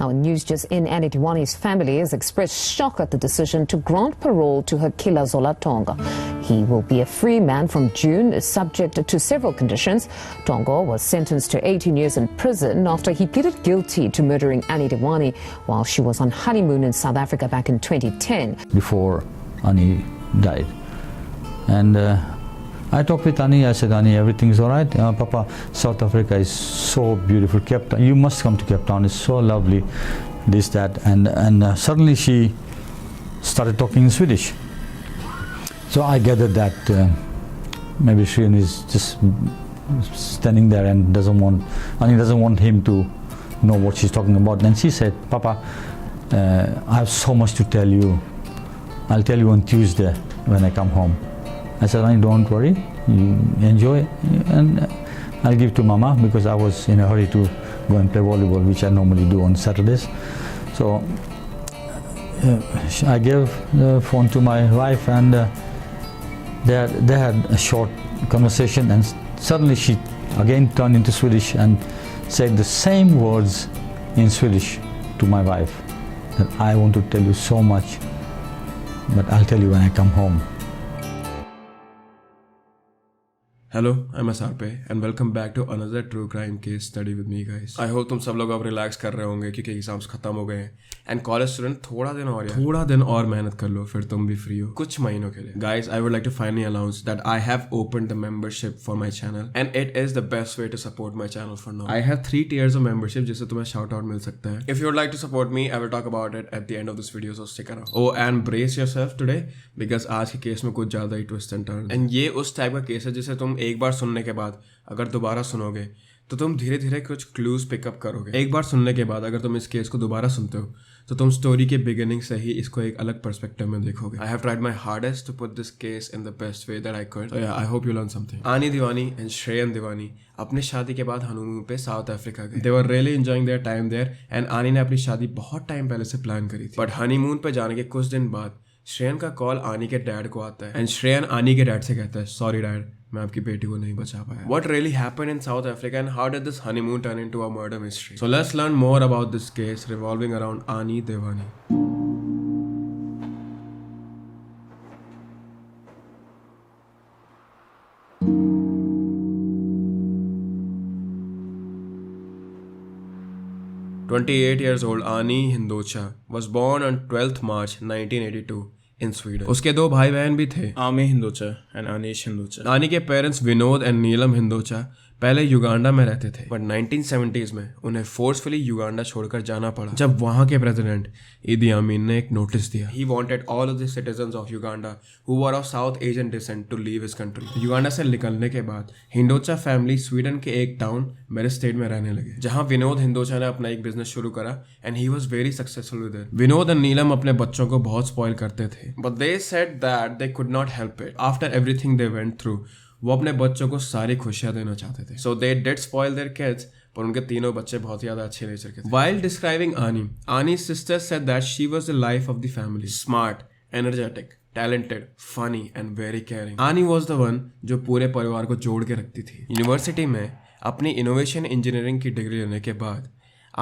Now, in news just in, Annie Diwani's family has expressed shock at the decision to grant parole to her killer Zola Tonga. He will be a free man from June, subject to several conditions. Tonga was sentenced to 18 years in prison after he pleaded guilty to murdering Annie Diwani while she was on honeymoon in South Africa back in 2010. Before Annie died. And I talked with Annie. I said, Annie, everything's all right. Papa, South Africa is so beautiful. Cape Town, you must come to Cape Town. It's so lovely. This, that, and suddenly she started talking in Swedish. So I gathered that maybe Shreen is just standing there and Annie doesn't want him to know what she's talking about. And she said, Papa, I have so much to tell you. I'll tell you on Tuesday when I come home. I said, Annie, don't worry, you enjoy, and I'll give to Mama because I was in a hurry to go and play volleyball, which I normally do on Saturdays. So I gave the phone to my wife, and they had a short conversation, and suddenly she again turned into Swedish and said the same words in Swedish to my wife, that I want to tell you so much, but I'll tell you when I come home. Hello, I'm Asarpe and welcome back to another true crime case study with me guys. I hope तुम सब लोग अब relax कर रहे होंगे क्योंकि exams खत्म हो गए हैं एंड कॉलेज स्टूडेंट थोड़ा दिन और मेहनत कर लो फिर तुम भी फ्री हो कुछ महीनों के लिए. Guys, I would like to finally announce that I have opened the membership for my channel and it is the best way to support my channel for now. I have 3 tiers of membership जिससे तुम्हें shout out मिल सकता है. If you would like to support me, I will talk about it at the end of this video, so stick around. Oh, and brace yourself today because आज के case में कुछ ज्यादा ही twist and turn. And ये उस type का case है जिसे तुम एक बार सुनने के बाद अगर दोबारा सुनोगे तो तुम धीरे धीरे कुछ क्लूज पिकअप करोगे. एक बार सुनने के बाद अगर तुम इस केस को दोबारा सुनते हो तो तुम स्टोरी के बिगिनिंग से ही इसको एक अलग पर्सपेक्टिव में देखोगे. I have tried my hardest to put this case in the best way that I could. So yeah, I hope you learn something. Aani दीवानी एंड श्रेयन दीवानी अपनी शादी के बाद हनीमून पे साउथ अफ्रीका गए. They were really enjoying their time there and आनी ने अपनी शादी बहुत टाइम पहले से प्लान करी थी. बट हनीमून पे जाने के कुछ दिन बाद श्रेयन का कॉल आनी के डैड को आता है एंड श्रेयन आनी के डैड से कहता है, सॉरी डैड, मैं आपकी बेटी को नहीं बचा पाया. What really happened in South Africa and how did this honeymoon turn into a murder mystery? So let's learn more about this case revolving around Annie Diwani. "28 years old Annie Hindocha was born on 12th March 1982 in Sweden. उसके 2 भाई बहन भी थे, आमी हिंदोचा and Anish हिंदोचा. आनी के parents Vinod and नीलम हिंदोचा पहले Uganda में रहते थे बट 1970s में उन्हें फोर्सफुली युगांडा छोड़कर जाना पड़ा जब वहां के प्रेसिडेंट इदी अमीन ने एक नोटिस दिया. He wanted all of the citizens of Uganda who were of South Asian descent to leave his country. Uganda से निकलने के बाद हिंदोचा फैमिली स्वीडन के एक टाउन मेरे स्टेट में रहने लगे जहां विनोद हिंदोचा ने अपना एक बिजनेस शुरू करा and he was very successful with it. Vinod and Neelam अपने बच्चों को बहुत स्पॉइल करते थे but they said that they could not help it. After everything they went through वो अपने बच्चों को सारी खुशियां देना चाहते थे. So they did spoil their kids पर उनके तीनों बच्चे बहुत ज्यादा अच्छे नेचर के थे. While describing Annie's sister said that she was the life of the family. Smart, energetic, talented, funny and very caring. Annie was the one जो पूरे परिवार को जोड़ के रखती थी. यूनिवर्सिटी में अपनी इनोवेशन इंजीनियरिंग की डिग्री लेने के बाद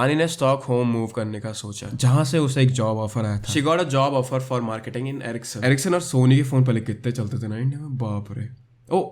आनी ने स्टॉक होम मूव करने का सोचा जहां से उसे एक जॉब ऑफर आया था. She got a job offer for marketing in Ericsson. Ericsson और सोनी के फोन पहले कितने चलते थे ना इंडिया में, बाप रे. Oh,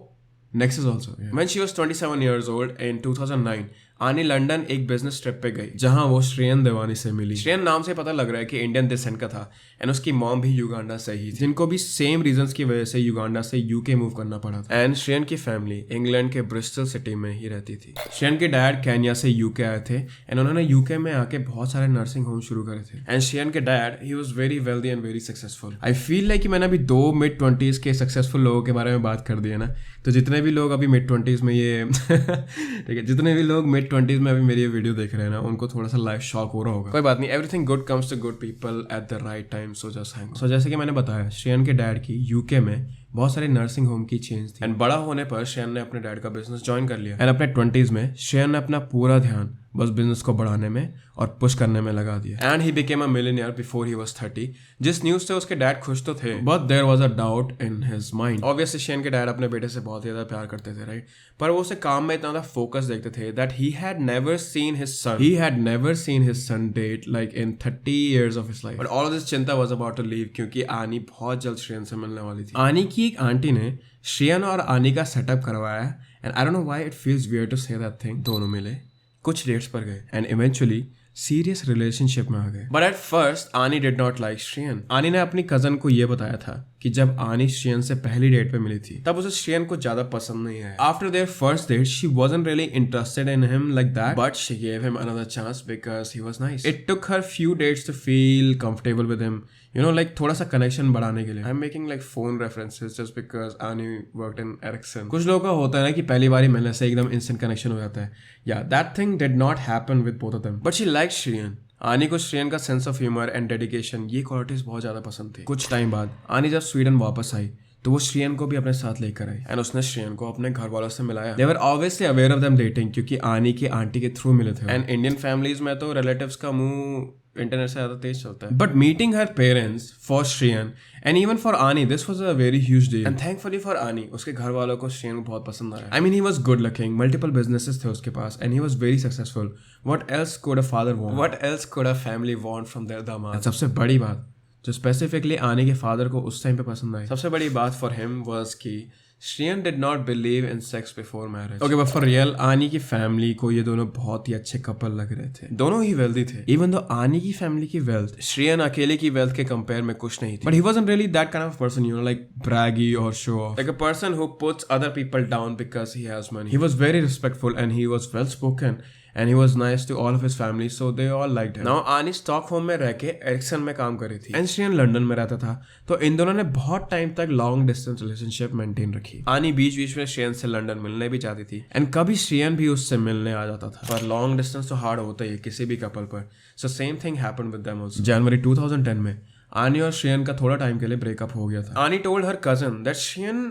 Nexus also. Yeah. When she was 27 years old in 2009, आनी लंदन एक बिजनेस ट्रिप पे गई जहां वो श्रेयन दीवानी से मिली. श्रेयन नाम से पता लग रहा है कि इंडियन डिसेंट का था एंड उसकी मॉम भी युगांडा से ही थी जिनको भी सेम रीजंस की वजह से युगांडा से यूके मूव करना पड़ा था. एंड श्रेयन की फैमिली इंग्लैंड के ब्रिस्टल सिटी में ही रहती थी. श्रेयन के डैड केन्या से यूके आए थे एंड उन्होंने यूके में आके बहुत सारे नर्सिंग होम शुरू करे थे. एंड श्रेयन के dad he was very wealthy and very successful. I feel like कि मैंने अभी 2 mid-20s के सक्सेसफुल लोगों के बारे में बात कर दी है ना, तो जितने भी लोग अभी mid-20s में ये ठीक है, जितने भी लोग mid-20s में अभी मेरी वीडियो देख रहे हैं ना उनको थोड़ा सा लाइफ शॉक हो रहा होगा. कोई बात नहीं, everything good comes to good people at the right time, so just hang. So जैसे कि मैंने बताया, श्रेयन के डैड की यूके में बहुत सारे नर्सिंग होम की चेंज थी एंड बड़ा होने पर श्रेयन ने अपने डैड का बिजनेस ज्वाइन कर लिया एंड अपने 20s में श्रेयन ने अपना पूरा ध्यान बस बिजनेस को बढ़ाने में और पुश करने में लगा दिया। And he became a millionaire before he was 30। जिस न्यूज से उसके डैड खुश तो थे, but there was a doubt in his mind. Obviously शेन के डैड अपने बेटे से बहुत ज्यादा प्यार करते थे, राइट? पर वो उसे काम में इतना ज्यादा फोकस देखते थे that he had never seen his son date like in 30 years of his life. But all this चिंता वाज अबाउट टू लीव, क्योंकि आनी बहुत जल्द श्रेयन से मिलने वाली थी। आनी की एक आंटी ने श्रेयन और आनी का सेटअप करवाया, and I don't know why it feels weird to say that thing. दोनों मिले, कुछ डेट्स पर गए, एंड इवेंचुअली सीरियस रिलेशनशिप में आ गए। बट एट फर्स्ट आनी डिड नॉट लाइक श्रेयन। आनी ने अपनी कजन को यह बताया था कि जब आनी श्रेयन से पहली डेट पे मिली थी तब उसे श्रेयन को ज्यादा पसंद नहीं आया। After their first date she wasn't really interested in him like that, but she gave him another chance because he was nice. It took her few dates to feel comfortable with him, you know, like थोड़ा सा connection बढ़ाने के लिए। I'm making like phone references just because Ani worked in Ericsson. कुछ लोगों का होता है ना कि पहली बार ही मिलने से एकदम instant connection हो जाता है। Yeah, that thing did not happen with both of them. But she liked Shreyan. आनी को श्रेयन का sense of humour and dedication, ये क्वालिटीज बहुत ज्यादा पसंद थी। कुछ टाइम बाद आनी जब स्वीडन वापस आई तो वो श्रेयन को भी अपने साथ लेकर आई, एंड उसने श्रेयन को अपने घर वालों से मिलाया। They were obviously aware of them dating, क्योंकि आनी की आंटी के थ्रू मिले थे। एंड इंडियन फैमिलीज में तो रिलेटिव्स का मुंह इंटरनेट से ज्यादा तेज चलता है। But meeting her parents for Shreyan and even for Aani, this was a very huge deal. And thankfully for Aani, उसके घर वालों को श्रेयन बहुत पसंद आया। I mean he was good looking, multiple businesses थे उसके पास, and he was very successful. What else could a father want? What else could a family want from their दामाद? सबसे बड़ी बात जो स्पेसिफिकली आनी के फादर को उस टाइम पे पसंद आई, सबसे बड़ी बात फॉर हिम वाज कि Shreyan did not believe in sex before marriage. Okay, but for real आनी की फैमिली को ये दोनों बहुत ही अच्छे कपल लग रहे थे। दोनों ही वेल्दी थे, इवन दो आनी की फैमिली की वेल्थ श्रेयन अकेले की वेल्थ के कंपेयर में कुछ नहीं थी। But he wasn't really that kind of person, you know, like braggy और show off, like a person who puts other people down because he has money. He was very respectful and he was well spoken and he was nice to all of his family, so they all liked him. Now आनी Stockholm में रह के Ericsson में काम कर रही थी, and Shreyan London में रहता था, तो इन दोनों ने बहुत टाइम तक लॉन्ग डिस्टेंस रिलेशनशिप मेंटेन रखी। आनी बीच बीच में श्रेयन से लंदन मिलने भी जाती थी, एंड कभी श्रेयन भी उससे मिलने आ जाता था। पर लॉन्ग डिस्टेंस तो हार्ड होता ही है किसी भी कपल पर, so same thing happened with them also. जनवरी 2010 में आनी और श्रेयन का थोड़ा टाइम के लिए ब्रेकअप हो गया था। आनी told her cousin that Shreyan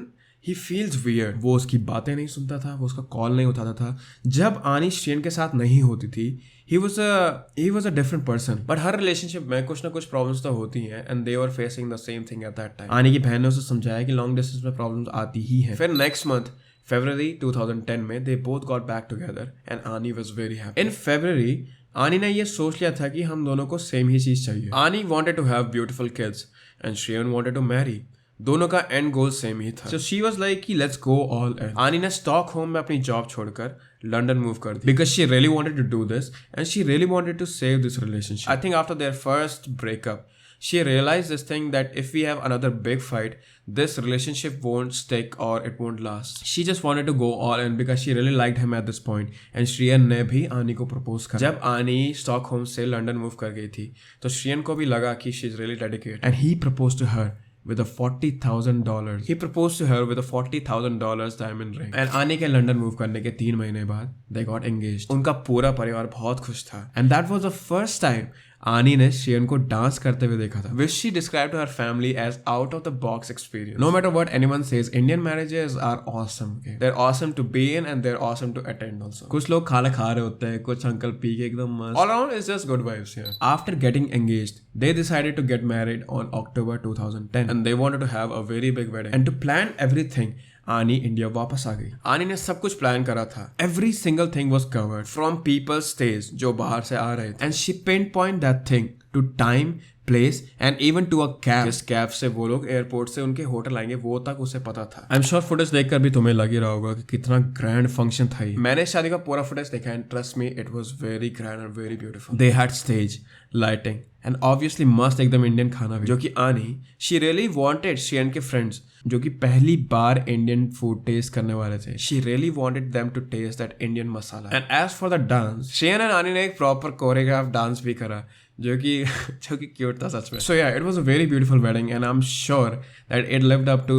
he feels weird. वो उसकी बातें नहीं सुनता था, वो उसका कॉल नहीं उठाता था। जब आनी श्रेयन के साथ नहीं होती थी, he was a different person. But her relationship में कुछ ना कुछ प्रॉब्लम्स तो होती हैं, and they were facing the same thing at that time. आनी की बहन ने उसे समझाया कि लॉन्ग डिस्टेंस में प्रॉब्लम्स आती ही हैं। फिर नेक्स्ट मंथ February 2010 में they both got back together and Ani was very happy. In February आनी ने ये सोच लिया था कि हम दोनों को सेम ही चीज चाहिए। आनी wanted to have beautiful kids and Shreyan wanted to marry. दोनों का एंड गोल सेम ही था। So she was like कि let's go all in. आनी ने स्टॉकहोम में अपनी जॉब छोड़कर लंदन मूव कर दी because she really wanted to do this and she really wanted to save this relationship. I think after their first breakup, she realized this thing that if we have another big fight, this relationship won't stick or it won't last. She just wanted to go all in because she really liked him at this point. And Shreyan ने भी आनी को propose करा। जब आनी Stockholm से London move कर गई थी तो श्रेयन को भी लगा कि she is really dedicated and he proposed to her with a $40,000. He proposed to her with a $40,000 diamond ring. And आने के लंदन मूव करने के 3 महीने बाद they got engaged. उनका पूरा परिवार बहुत खुश था. And that was the first time आनी ने श्रेयन को डांस करते हुए देखा था, which she described to her family as out of the box experience. No matter what anyone says, Indian marriages are awesome. Okay? They're awesome to be in and they're awesome to attend also. कुछ लोग खाना खा रहे होते हैं, कुछ uncle P के एकदम मस्त. All around it's just good vibes here. After getting engaged, they decided to get married on October 2010 and they wanted to have a very big wedding. And to plan everything, आनी India वापस आ गई। आनी ने सब कुछ plan करा था। Every single thing was covered from people stage जो बाहर से आ रहे थे, and she pinpoint that thing to time, place and even to a cab. जिस कैब से वो लोग एयरपोर्ट से उनके होटल आएंगे वो तक उसे पता था। आई एम श्योर फुटेज देखकर भी तुम्हें लग ही रहा होगा कि कितना ग्रैंड फंक्शन था ये। मैंने शादी का पूरा फुटेज देखा and trust me it was very grand and very beautiful. They had stage, lighting and obviously मस्त एकदम इंडियन खाना भी, जो कि आनी शी रियली वांटेड श्रेयन के फ्रेंड्स जो कि पहली बार इंडियन फूड टेस्ट करने वाले थे, she really wanted them to taste that Indian masala. And as for the dance, Shrien and आनी ने एक प्रॉपर कोरियोग्राफ डांस भी करा जो कि क्यूट था सच में. So yeah, it was a very beautiful wedding and I'm sure that it lived up to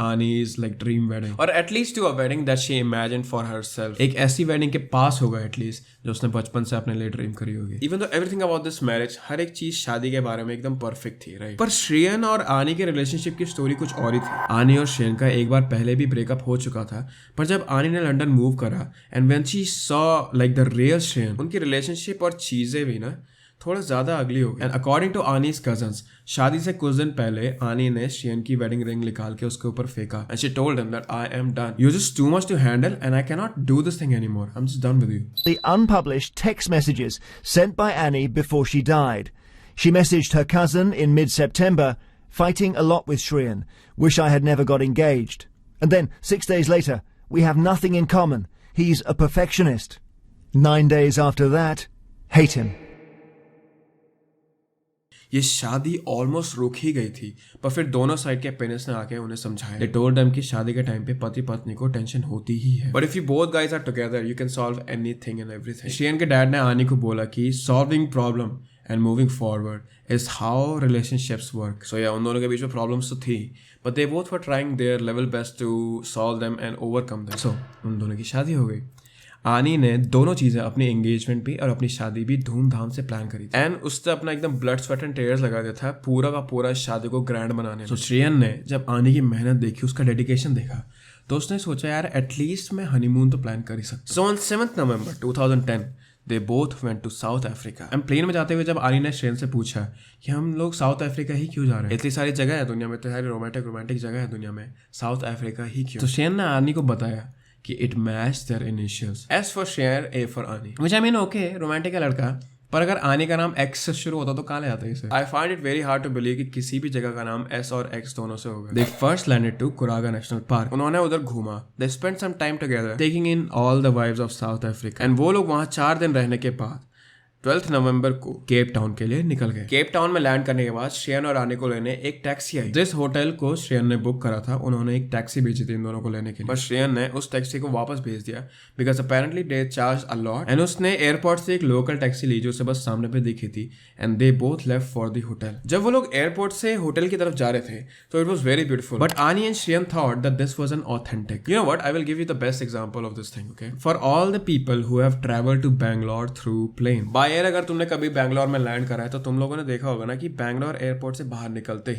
Ani's like dream wedding, or at least to a wedding that she imagined for herself. एक ऐसी wedding के पास होगा at least जो उसने बचपन से अपने लिए ड्रीम करी होगी. Even though everything about this marriage, हर एक चीज शादी के बारे में एकदम परफेक्ट थी, राइट? पर श्रेयन और आनी के रिलेशनशिप की स्टोरी कुछ और ही थी. आनी और श्रेयन का एक बार पहले भी ब्रेकअप हो चुका था, पर जब आनी ने लंदन मूव करा and when she saw like the real Shreyan, उनकी रिलेशनशिप और चीजें भी ना थोड़ा ज्यादा अगली हो गई. एंड अकॉर्डिंग टू आनीज कजन्स, शादी से कुछ दिन पहले आनी ने श्रेयन की वेडिंग रिंग निकाल के उसके ऊपर फेंका. And she told him that I am done. You just too much to handle and I can not do this thing anymore. I am just done with you. The unpublished text messages sent by Annie before she died. She messaged her cousin in mid-September, fighting a lot with Shriyan. Wish I had never got engaged. And then 6 days later, we have nothing in common. He's a perfectionist. 9 days after that, hate him. ये शादी almost रुक ही गई थी, पर फिर दोनों side के parents ने आके उन्हें समझाया. They told them कि शादी के टाइम पे पति पत्नी को टेंशन होती ही है, but if you both guys are together, you can solve anything and everything. Shreyan के डैड ने आनी को बोला कि solving problem and moving forward is how relationships work. So yeah, उन दोनों के बीच में problems तो थी, but they both were trying their level best to solve them and overcome them. So उन दोनों की शादी हो गई. आनी ने दोनों चीजें, अपनी एंगेजमेंट भी और अपनी शादी भी धूमधाम से प्लान करी थी. एंड उसने अपना एकदम ब्लड स्वेट एंड टीयर्स लगा दिया था पूरा का पूरा शादी को ग्रैंड बनाने में. तो श्रेयन ने जब आनी की मेहनत देखी, उसका डेडिकेशन देखा, तो उसने सोचा यार एटलीस्ट मैं हनीमून तो प्लान कर ही सकता. So on 7 November 2010 they both went to South Africa. And plane में जाते हुए जब आनी ने श्रेयन से पूछा कि हम लोग साउथ अफ्रीका ही क्यों जा रहे हैं, इतनी सारी जगह है दुनिया में, इतनी सारी रोमांटिक जगह है दुनिया में, साउथ अफ्रीका ही क्यों? तो श्रेयन ने आनी को बताया कि it matched their initials. S for Shreya, A for Ani. Which I mean, okay, romantic है लड़का, पर अगर आनी का नाम X से शुरू होता तो कहाँ ले जाता है इसे? I find it very hard to believe कि किसी भी जगह का नाम S और X दोनों से होगा. They first landed to Kuraga National Park. उन्होंने उधर घूमा. They spent some time together, taking in all the vibes of South Africa. And वो लोग वहाँ 4 दिन रहने के बाद 12 नवंबर को केप टाउन के लिए निकल गए. केप टाउन में लैंड करने के बाद श्रेयन और आनी को लेने एक टैक्सी आई. जिस होटल को श्रेयन ने बुक करा था, उन्होंने एक टैक्सी भेजी थी इन दोनों को लेने के लिए, पर श्रेयन ने उस टैक्सी को वापस भेज दिया because apparently they charge a lot. And उसने एयरपोर्ट से एक लोकल टैक्सी ली जो उसे बस सामने पे दिखी थी. And they both left for the hotel. जब वो लोग एयरपोर्ट से होटल की तरफ जा रहे थे तो it was very beautiful, but Anni and Shrien thought that this was an authentic. You know what, I will give you the best example of this thing. Okay, for all the people who have travelled to Bangalore through plane. By air अगर तुमने कभी बैंगलोर में land करा है तो तुम लोगों ने देखा होगा ना कि बैंगलोर एयरपोर्ट से बाहर निकलते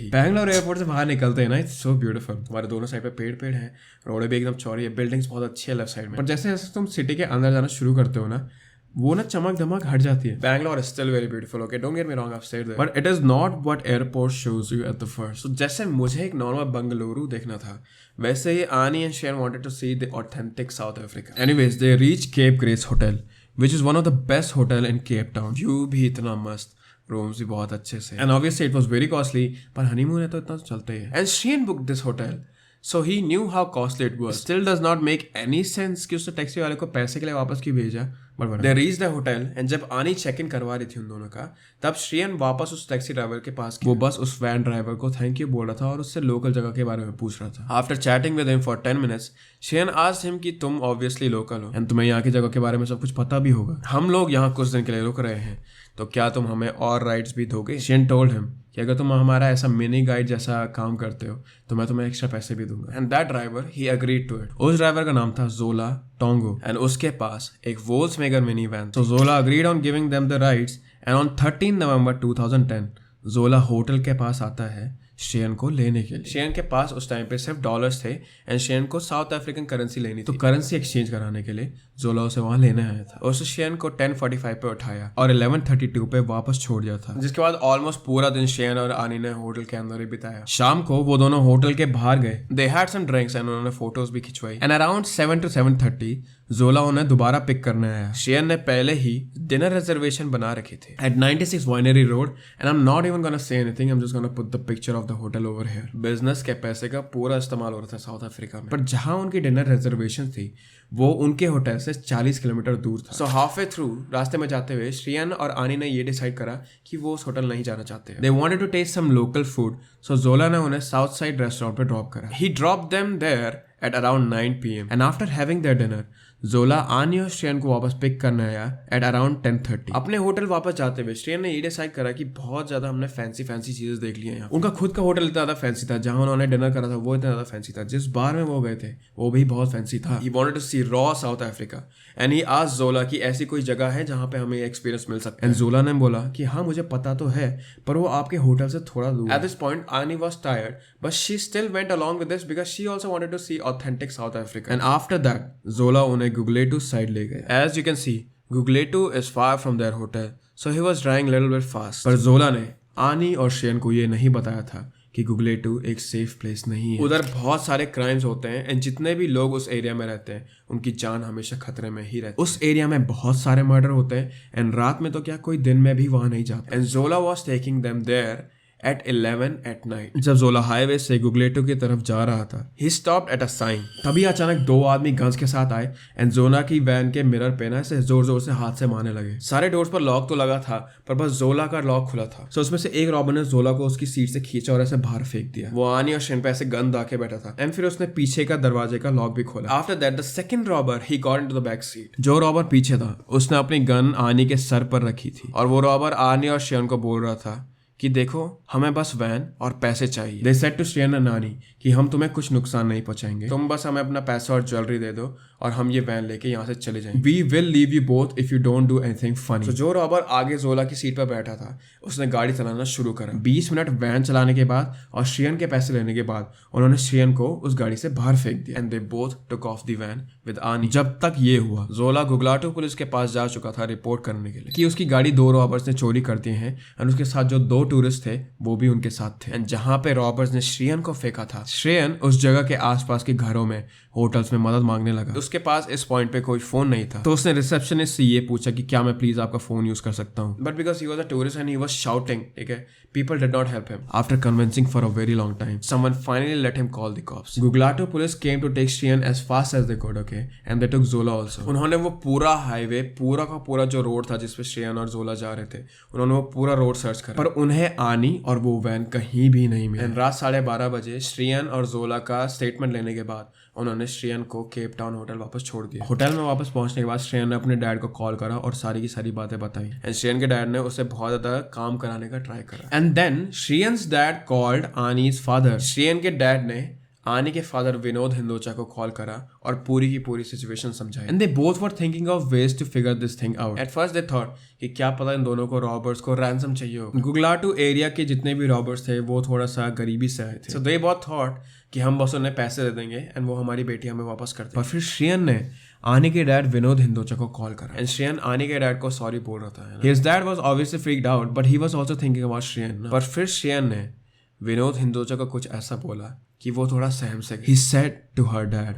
ही ना, इट्स सो ब्यूटीफुल. तुम्हारे दोनों साइड पे पेड़ हैं, रोड भी एकदम चौड़ी है, बिल्डिंग्स बहुत अच्छी है लेफ्ट साइड में, पर जैसे जैसे तुम सिटी के अंदर जाना शुरू करते हो ना, वो ना चमक धमक हट जाती है. Bangalore is still very beautiful, okay, don't get me wrong, I have said that, but it is not what airport shows you at the first. So जैसे मुझे एक नॉर्मल बंगलुरु देखना था, वैसे ही Anni and Shrien wanted to see the authentic South Africa. Anyways they reach Cape Grace hotel which is one of the best hotel in Cape Town. View भी इतना मस्त, रूम्स भी बहुत अच्छे से, and obviously it was very costly, पर honeymoon है तो इतना चलता ही है. And Shreyan book this hotel, so he knew how costly it was. Still does not make any sense कि उसने टैक्सी वाले को पैसे के लिए वापस क्यों भेजा. But they reach the hotel and जब आनी चेक इन करवा रही थी उन दोनों का, तब श्रेयन वापस उस टैक्सी ड्राइवर के पास, वो बस उस वैन ड्राइवर को थैंक यू बोल रहा था और उससे लोकल जगह के बारे में पूछ रहा था. After chatting with him for 10 minutes, Shreyan asked him कि तुम ऑब्वियसली लोकल हो एंड तुम्हें यहाँ की जगह के बारे में सब कुछ पता भी होगा. हम लोग यहाँ कुछ दिन के लिए रुक रहे हैं, तो क्या तुम हमें और राइड्स भी दोगे? श्रेयन टोल्ड हिम कि अगर तुम हमारा ऐसा मिनी गाइड जैसा काम करते हो तो मैं तुम्हें एक्स्ट्रा पैसे भी दूंगा. And that driver he agreed to it. उस ड्राइवर का नाम था जोला टोंगो एंड उसके पास एक Volkswagen mini van. So Zola agreed on giving them the rides and on 13 November 2010 Zola hotel के पास आता है श्रेयन को लेने के लिए. श्रेयन के पास उस टाइम पे सिर्फ डॉलर्स थे एंड श्रेयन को साउथ अफ्रीकन करेंसी लेनी थी, तो करेंसी एक्सचेंज कराने के लिए जोला उसे वहां लेने आया था. और उसे श्रेयन को 10:45 पे उठाया और 11:32 पे वापस छोड़ दिया था, जिसके बाद ऑलमोस्ट पूरा दिन श्रेयन और आनी ने होटल के अंदर ही बिताया. शाम को वो दोनों होटल के बाहर गए. They had some drinks and उन्होंने फोटोज भी खिंचवाई. एंड अराउंड 7 to 7:30 जोला उन्हें दोबारा पिक करने आया. श्रेयन ने पहले ही डिनर रिजर्वेशन बना रखे थे at 96 Winery Road. And I am not even gonna say anything, I am just gonna put the picture of the hotel over here. Business के पैसे का पूरा इस्तेमाल हो रहा था साउथ अफ्रीका में, पर जहां उनकी डिनर रिजर्वेशन थी वो उनके होटल से 40 किलोमीटर दूर था. सो हाफ वे थ्रू रास्ते में जाते हुए श्रेयन और आनी ने ये डिसाइड करा कि वो उस होटल नहीं जाना चाहते. They wanted to taste some local food, so Zola ने उन्हें साउथ साइड रेस्टोरेंट पे ड्रॉप करा. He drop them there at around 9 p.m. and after having their dinner, जोला आनी और श्रेयन को वापस पिक करने आया एट अराउंड 10:30। अपने होटल वापस जाते हुए श्रेयन ने ये डिसाइड करा कि बहुत ज्यादा हमने फैंसी चीजें देख ली हैं यहाँ। उनका खुद का होटल इतना ज्यादा फैंसी था, जहां उन्होंने डिनर करा था वो इतना ज्यादा फैंसी था, जिस बार में वो गए थे वो भी बहुत फैंसी था। He wanted to see raw South Africa and he asked Zola कि ऐसी कोई जगह है जहां पे हमें एक्सपीरियंस मिल सकता है। एंड जोला ने बोला कि हाँ मुझे पता तो है, पर वो आपके होटल से थोड़ा दूर। At this point Anni was tired but she still went along with this because she also wanted to see authentic South Africa. And after that Zola उन्हें गुगलेटू साइड ले गए। As you can see Gugulethu is far from their hotel, so he was driving little bit fast. पर Zola ने आनी और श्रेयन को ये नहीं बताया था कि गुगलेटू एक सेफ प्लेस नहीं है। उधर बहुत सारे क्राइम्स होते हैं एंड जितने भी लोग उस एरिया में रहते हैं उनकी जान हमेशा खतरे में ही रहती है। उस एरिया में बहुत सारे मर्डर होते हैं एंड रात में तो क्या कोई दिन में भी वहां नहीं जाता। And Zola was taking them there at 11 at night। जब जोला हाईवे से गुगलेटो की तरफ जा रहा था, he stopped at a sign। तभी अचानक दो आदमी गन्स के साथ आए एंड जोला की वैन के मिरर पे ना ऐसे जोर जोर से हाथ से मारने लगे। सारे डोर्स पर लॉक तो लगा था पर बस जोला का लॉक खुला था। सो उसमें से एक रॉबर ने जोला को उसकी सीट से खींचा और ऐसे बाहर फेंक दिया। वो आनी और श्रेयन पे ऐसे गन दाके बैठा था एंड फिर उसने पीछे का दरवाजे का लॉक भी खोला। After that the second robber he got into the back seat. जो रॉबर पीछे था उसने अपनी गन आनी के सर पर रखी थी और वो रॉबर आनी और श्रेयन को बोल रहा था कि देखो हमें बस वैन और पैसे चाहिए। They said to Shreyan and आनी कि हम तुम्हें कुछ नुकसान नहीं पहुंचाएंगे, तुम बस हमें अपना पैसा और ज्वेलरी दे दो और हम ये वैन लेके यहाँ से चले जाएंगे। We will leave you both if you don't do anything funny। तो जो रॉबर आगे जोला की सीट पर बैठा था उसने गाड़ी चलाना शुरू करा। 20 मिनट वैन चलाने के बाद और श्रेयन के पैसे लेने के बाद उन्होंने श्रेयन को उस गाड़ी से बाहर फेंक दिया and they both took off the van with Anni. जब तक ये हुआ जोला गुगलाटू पुलिस के पास जा चुका था रिपोर्ट करने के लिए कि उसकी गाड़ी दो रॉबर्स ने चोरी कर दी है एंड उसके साथ जो दो टूरिस्ट थे वो भी उनके साथ थे। एंड जहां पे रॉबर्स ने श्रेयन को फेंका था, श्रेयन उस जगह के आसपास के घरों में होटल्स में मदद मांगने लगा। उसके पास इस पॉइंट पे कोई फोन नहीं था तो उसने रिसेप्शनिस्ट से ये पूछा कि क्या मैं प्लीज आपका फोन यूज कर सकता हूँ। But because he was a tourist and he was shouting, ठीक है, people did not help him। After convincing for a very long time, someone finally let him call the cops। Guglato police came to take Shreyan as fast as they could, okay, and they took Zola also। उन्होंने वो पूरा highway, पूरा का पूरा जो road था जिसपे श्रेयन और जोला जा रहे थे, उन्होंने वो पूरा रोड सर्च करा पर उन्हें आनी और वो वैन कहीं भी नहीं मिली। रात 12:30 बजे श्रेयन और जोला का स्टेटमेंट लेने के बाद उन्होंने श्रेयन को केप टाउन होटल वापस छोड़ दिया। होटल में वापस पहुंचने के बाद श्रेयन ने अपने डैड को कॉल करा और सारी की सारी बातें बताई एंड श्रेयन के डैड ने उसे बहुत ज्यादा काम कराने का ट्राई करा। And then Shrien's dad called Anni's father. Shrien के डैड ने आनी के फादर विनोद हिंदोचा को कॉल करा और पूरी की पूरी सिचुएशन समझाई and they both were thinking of ways to figure this thing out. At first they thought कि क्या पता इन दोनों को रॉबर्स को रैंसम चाहिए हो। गुगलाटू एरिया के जितने भी रॉबर्स थे वो थोड़ा सा गरीबी से आए थे, सो दे बोथ थॉट कि हम बस उन्हें पैसे दे देंगे एंड वो हमारी बेटी हमें वापस कर देंगे। पर फिर श्रेयन ने आनी के डैड विनोद हिंदोचा को कॉल करा एंड श्रेयन आनी के डैड को सॉरी बोल रहा था। His dad was obviously freaked out but he was also thinking about Shreyan. पर फिर श्रेयन ने विनोद हिंदोचा को कुछ ऐसा बोला कि वो थोड़ा सहम से गई। He said to her dad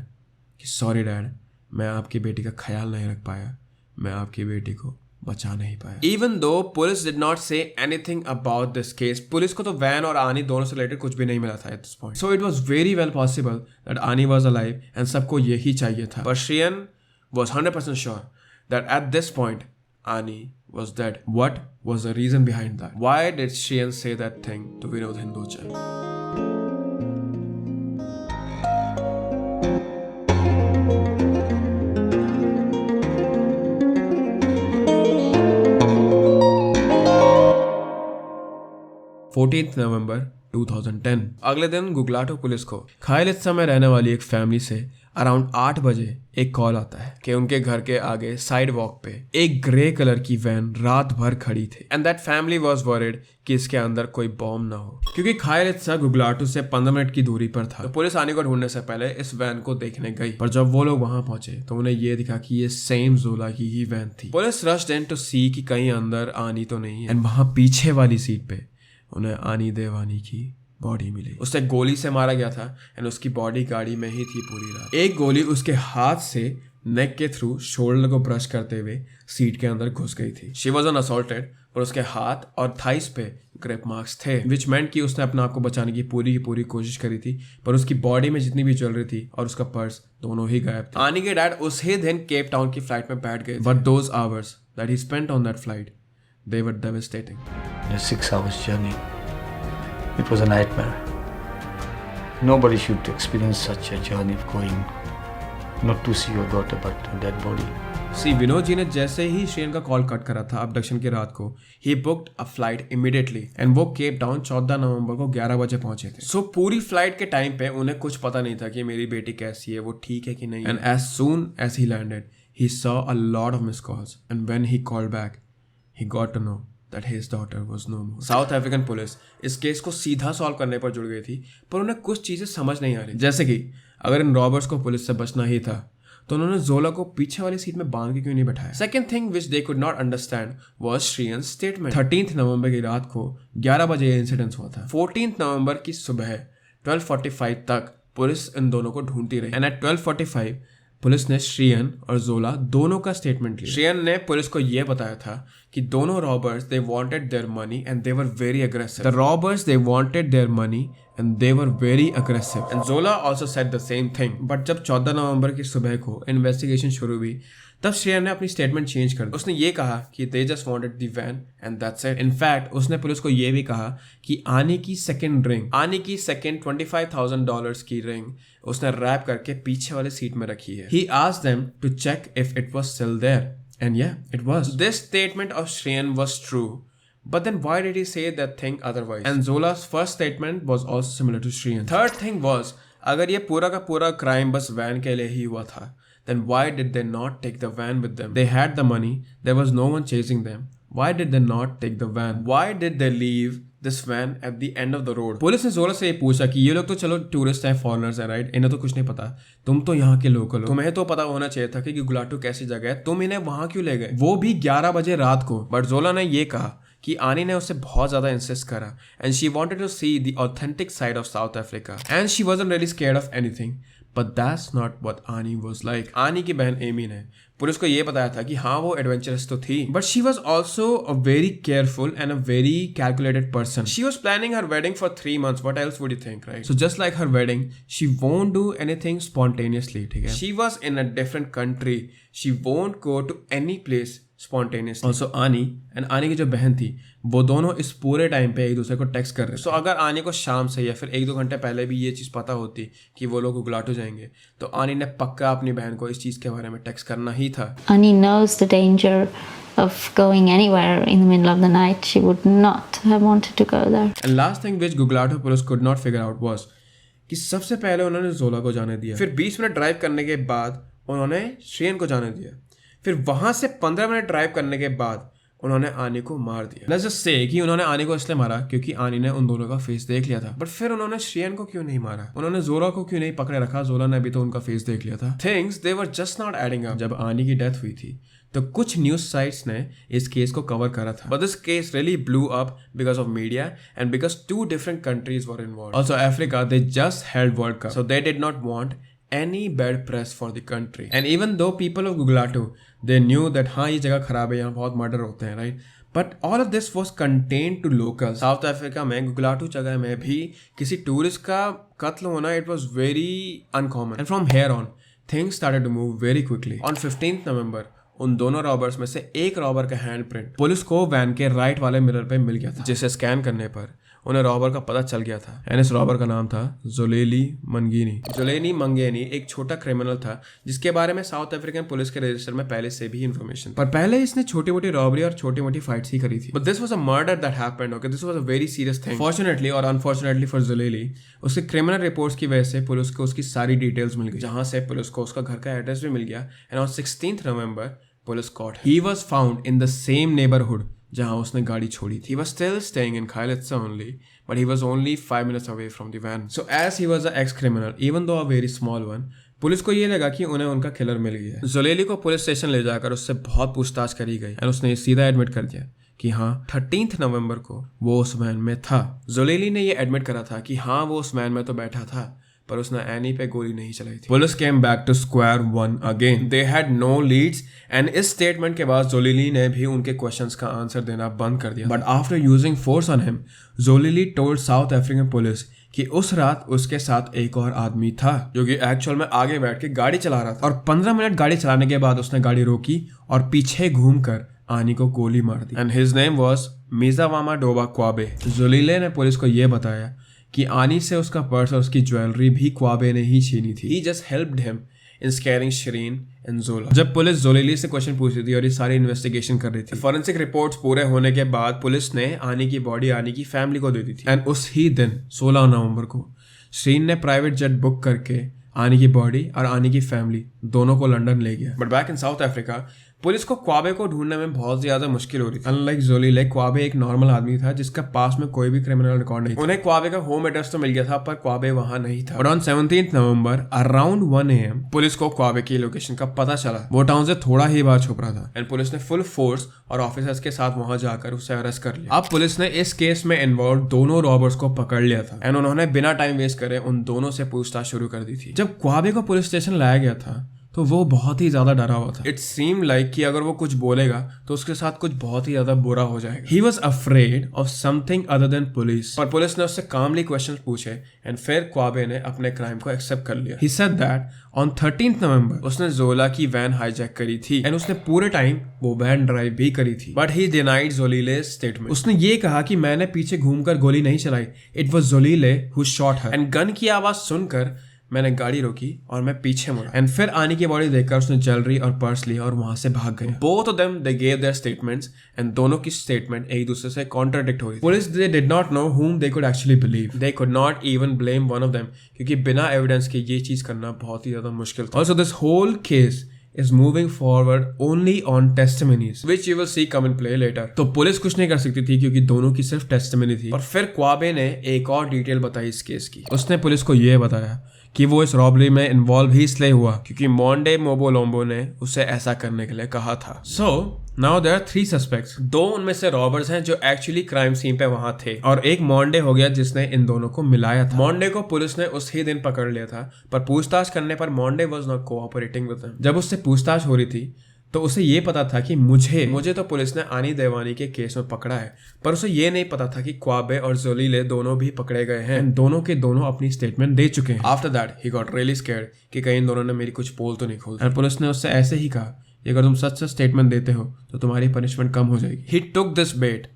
कि सॉरी डैड, मैं आपकी बेटी का ख्याल नहीं रख पाया, मैं आपकी बेटी को बचा नहीं पाया। Even though police did not say anything about this case, police को तो वैन और आनी दोनों से रिलेटेड कुछ भी नहीं मिला था at this point. So it was very well possible that Ani was alive and सबको यही चाहिए था। But Shreyan was 100% sure that at this point Ani was dead. What was the reason behind that? Why did Shreyan say that thing to Vinod Hindocha? November 2010। अगले दिन गुगलाटो police को खायलित्सा में रहने वाली एक फैमिली से अराउंड 8 बजे एक कॉल आता है कि उनके घर के आगे साइड वॉक पे एक ग्रे कलर की वैन रात भर खड़ी थी and that family was worried कि इसके अंदर कोई बॉम्ब ना हो, क्योंकि खायलित्सा गुगलाटो से 15 मिनट की दूरी पर था। तो पुलिस आने को ढूंढने से पहले इस वैन को देखने गई, पर जब वो लोग वहां पहुंचे तो उन्हें ये दिखा कि ये सेम जोला की ही वैन थी। पुलिस रश्ड इन टू सी कि कहीं अंदर आनी तो नहीं है एंड वहां पीछे वाली सीट पे उन्हें आनी देवानी की बॉडी मिली। उसे गोली से मारा गया था एंड उसकी बॉडी गाड़ी में ही थी पूरी रात। एक गोली उसके हाथ से नेक के थ्रू शोल्डर को ब्रश करते हुए सीट के अंदर घुस गई थी। शी वाज असॉल्टेड पर उसके हाथ और थाइस पे ग्रिप मार्क्स थे, विच मेंट कि उसने अपने आप को बचाने की पूरी कोशिश करी थी, पर उसकी बॉडी में जितनी भी ज्वेलरी थी और उसका पर्स दोनों ही गायब थे। आनी के डैड उसी दिन केप टाउन की फ्लाइट में बैठ गए, but those hours that he spent on that flight they were devastating. A 6 hours journey. It was a nightmare. Nobody should experience such a journey of going not to see your daughter, but a dead body. सी विनोद जी ने जैसे ही श्रेयन का call cut करा था abduction की रात को, he booked a flight immediately and वो Cape Town 14 नवंबर को 11 बजे पहुंचे थे. सो पूरी फ्लाइट के टाइम पे उन्हें कुछ पता नहीं था कि मेरी बेटी कैसी है, वो ठीक है कि नहीं. And as soon as he landed he saw a lot of missed calls, and when he called back he got to know that his daughter was no more. South African police इस case को सीधा solve करने पर जुड़ गई थी, पर उन्हें कुछ चीजें समझ नहीं आ रही. जैसे कि अगर इन रॉबर्स को पुलिस से बचना ही था तो उन्होंने जोला को पीछे वाली सीट में बांध के क्यों नहीं बैठाया. Second thing which they could not understand was Shreyan statement. 13 नवंबर की रात को 11 बजे ये इंसिडेंट हुआ था. 14 नवंबर की सुबह 12:45 तक पुलिस इन दोनों को ढूंढती रही एंड एट 12:45 पुलिस ने श्रेयन और जोला दोनों का स्टेटमेंट लिया. श्रेयन ने पुलिस को यह बताया था कि दोनों robbers they wanted their money and they were very aggressive. The robbers they wanted their money and they were very aggressive and Zola also said the same thing. But जब 14 नवंबर की सुबह को इन्वेस्टिगेशन शुरू हुई तब श्रेयन ने अपनी स्टेटमेंट चेंज कर दी. उसने ये कहा कि they just wanted the van and that's it. In fact उसने पुलिस को ये भी कहा कि आनी की सेकंड $25,000 की रिंग उसने रैप करके पीछे वाले सीट में रखी है. He asked them to check if it was still there and yeah, it was. This statement of Shreyan was true. But then why did he say that thing otherwise? And Zola's first statement was also similar to Shreyan. Third thing was, अगर ये पूरा का पूरा crime बस van के लिए ही हुआ था, then why did they not take the van with them? They had the money, there was no one chasing them. Why did they not take the van? Why did they leave this van at the end of the road? Police ने जोला से ये पूछा कि ये लोग तो चलो टूरिस्ट हैं, फॉरेनर्स हैं, राइट, इन्हें तो कुछ नहीं पता, तुम तो यहाँ के लोकल हो, तुम्हें तो पता होना चाहिए था कि गुगलाटू कैसी जगह है, तुम इन्हें वहां क्यों ले गए, वो भी 11 बजे रात को. बट जोला ने ये कहा कि आनी ने उससे बहुत ज्यादा इंसिस्ट करा and she wanted to see the authentic side of South Africa and she wasn't really scared of anything. But that's not what Anni was like. Anni की बहन एमी ने पुलिस को ये बताया था कि हाँ वो एडवेंचरस तो थी, but she was also a very careful and a very calculated person. She was planning her wedding for 3 months. What else would you think, right? So just like her wedding, she won't do anything spontaneously. ठीक है? She was in a different country. She won't go to any place spontaneously. Also आनी and आनी की जो बहन थी वो दोनों इस पूरे टाइम पे एक दूसरे को टेक्स्ट कर रहे हैं. So अगर आनी को शाम से या फिर 1-2 घंटे पहले भी ये चीज़ पता होती कि वो लोग गुगलाटू जाएंगे तो आनी ने पक्का अपनी बहन को इस चीज़ के बारे में टेक्स्ट करना ही था. Annie knows the danger of going anywhere in the middle of the night. She would not have wanted to go there. And last thing which Guglato police could not figure out was कि सबसे पहले उन्होंने जोला को जाने दिया, फिर 20 minute drive करने के बाद उन्होंने श्रेयन को जाने दिया, फिर वहां से 15 मिनट ड्राइव करने के बाद उन्होंने आनी को मार दिया. लेट्स जस्ट से कि उन्होंने आनी को इसलिए मारा क्योंकि आनी ने उन दोनों का फेस देख लिया था. बट फिर उन्होंने श्रेयन को क्यों नहीं मारा? उन्होंने जोला को क्यों नहीं पकड़े रखा? जोला ने भी तो उनका फेस देख लिया था. Things they were just not adding up. जब आनी की डेथ हुई थी तो कुछ न्यूज साइट्स ने इस केस को कवर करा था, but this case really blew up because of media and because 2 different countries were involved. Also Africa, they just held World Cup, so they did not want any bad press for the country. And even though people of Guglato, they knew that हाँ ये जगह खराब है, यहाँ बहुत murder होते हैं, right, but all of this was contained to local. South Africa में गुगलाटू जगह में भी किसी टूरिस्ट का कत्ल होना it was very uncommon. And from here on things started to move very quickly. On 15 November उन दोनों रॉबर्स में से एक रॉबर का हैंड प्रिंट पुलिस को वैन के राइट वाले मिरर पे मिल गया था, जिसे स्कैन करने पर उन्हें रॉबर का पता चल गया था. एंड इस रॉबर का नाम था जोलेली मंगेनी. जोलेनी मंगेनी एक छोटा क्रिमिनल था जिसके बारे में साउथ अफ्रीकन पुलिस के रजिस्टर में पहले से भी इन्फॉर्मेशन, पर पहले इसने छोटी मोटी रॉबरी और छोटी मोटी फाइट्स ही करी थी. But this was a murder that happened. Okay, this was a very serious thing. Fortunately और अनफॉर्चुनेटली फॉर जोलेली, उसके क्रिमिनल रिपोर्ट्स की वजह से पुलिस को उसकी सारी डिटेल्स मिल गई, जहां से पुलिस को उसका घर का एड्रेस भी मिल गया. And on 16 November police caught. He was found in the same neighbourhood जहां उसने गाड़ी छोड़ी थी. He was still staying in Khayelitsha only, but he was only 5 minutes away from the van. So as he was an ex-criminal, even though a very small one, police को ये लगा कि उन्हें उनका किलर मिल गया. जोलेली को पुलिस स्टेशन ले जाकर उससे बहुत पूछताछ करी गई एंड उसने सीधा एडमिट कर दिया कि हाँ 13 नवंबर को वो उस वैन में था. जोलेली ने ये एडमिट करा था कि हाँ वो उस वैन में तो बैठा था, पर उसने एनी पे गोली नहीं चलाई थी. Police came back to square one again. They had no leads and इस स्टेटमेंट के बाद जोलेली ने भी उनके क्वेश्चंस का आंसर देना बंद कर दिया. But after using force on him, Xolile told South African police कि उस रात उसके साथ एक और आदमी था जो कि एक्चुअल में आगे बैठ के गाड़ी चला रहा था, और 15 मिनट गाड़ी चलाने के बाद उसने गाड़ी रोकी और पीछे घूमकर आनी को गोली मार दी. And his name was Mziwamadoda Qwabe. Xolile ने पुलिस को यह बताया कि आनी से उसका पर्स और उसकी ज्वेलरी भी क्वाबे ने ही छीनी थी. He just helped him in scaring Shireen and Zola. जब पुलिस जोलीली से क्वेश्चन पूछ रही थी और ये सारी इन्वेस्टिगेशन कर रही थी, फॉरेंसिक रिपोर्ट्स पूरे होने के बाद पुलिस ने आनी की बॉडी आनी की फैमिली को दे दी थी। एंड उस ही दिन 16 नवंबर को श्रीन ने प्राइवेट जेट बुक करके आनी की बॉडी और आनी की फैमिली दोनों को लंदन ले गया। But back in south Africa police को क्वाबे को ढूंढने में बहुत ज्यादा मुश्किल हो रही थी। अनलाइक जोलीले, क्वाबे एक नॉर्मल आदमी था जिसका पास में कोई भी क्रिमिनल रिकॉर्ड नहीं था। उन्हें क्वाबे का होम एड्रेस तो मिल गया था पर क्वाबे वहां नहीं था। But on 17 November around 1 AM police को क्वाबे की लोकेशन का पता चला। वो टाउन से थोड़ा ही बाहर छुप रहा था एंड पुलिस ने फुल फोर्स और ऑफिसर्स के साथ वहां जाकर उसे अरेस्ट कर लिया। अब पुलिस ने इस केस में इन्वॉल्व दोनों रॉबर्स को पकड़ लिया था एंड उन्होंने बिना टाइम वेस्ट करे उन दोनों से पूछताछ शुरू कर दी थी। जब क्वाबे को पुलिस स्टेशन लाया गया था तो वो बहुत ही ज्यादा डरा हुआ था। इट सीम लाइक कि अगर वो कुछ बोलेगा तो उसके साथ कुछ बहुत ही ज्यादा बुरा हो जाएगा। He was afraid of something other than police. पर पुलिस ने उससे कामली क्वेश्चन पूछे एंड फिर क्वाबे ने अपने क्राइम को एक्सेप्ट कर लिया। ही सेड दैट ऑन 13 नवंबर उसने जोला की वैन हाईजैक करी थी एंड उसने पूरे टाइम वो वैन ड्राइव भी करी थी। But he denied Xolile statement. उसने ये कहा कि मैंने पीछे घूमकर गोली नहीं चलाई, it was Xolile who shot her. And gun की आवाज सुनकर मैंने गाड़ी रोकी और मैं पीछे मुड़ा एंड फिर आनी की बॉडी देखकर उसने ज्वेलरी और पर्स लिया और वहां से भाग गए। Both of them they gave there statements and दोनों की स्टेटमेंट एक दूसरे से कॉन्ट्राडिक्ट हो रही थी। Police they did not know whom they could actually believe. They could not even blame one of them क्योंकि बिना एविडेंस के ये चीज करना बहुत ही ज्यादा मुश्किल था। Also this whole case is moving forward only on testimonies which you will see come in play later. तो पुलिस कुछ नहीं कर सकती थी क्योंकि दोनों की सिर्फ टेस्टिमनी थी। और फिर क्वाबे ने एक और डिटेल बताई इस केस की। उसने पुलिस को यह बताया कि वो इस रॉबरी में इन्वॉल्व ही इसलिए हुआ क्योंकि मोंडे मोबोलोम्बो ने उसे ऐसा करने के लिए कहा था। So now there are 3 suspects. 2 उनमें से रॉबर्स हैं जो एक्चुअली क्राइम सीन पे वहां थे और एक मोंडे हो गया जिसने इन दोनों को मिलाया था। मोंडे को पुलिस ने उस ही दिन पकड़ लिया था पर पूछताछ करने पर Monde was not cooperating with them. जब उससे पूछताछ हो रही थी तो उसे ये पता था कि मुझे तो पुलिस ने आनी देवानी के केस में पकड़ा है पर उसे ये नहीं पता था कि क्वाबे और जोलीले दोनों भी पकड़े गए हैं। दोनों के दोनों अपनी स्टेटमेंट दे चुके हैं। After that he got really scared कि कहीं इन दोनों ने मेरी कुछ पोल तो नहीं खोल दी। पुलिस ने उससे ऐसे ही कहा कि अगर तुम सच स्टेटमेंट देते हो तो तुम्हारी पनिशमेंट कम हो जाएगी। ही टुक दिस बेट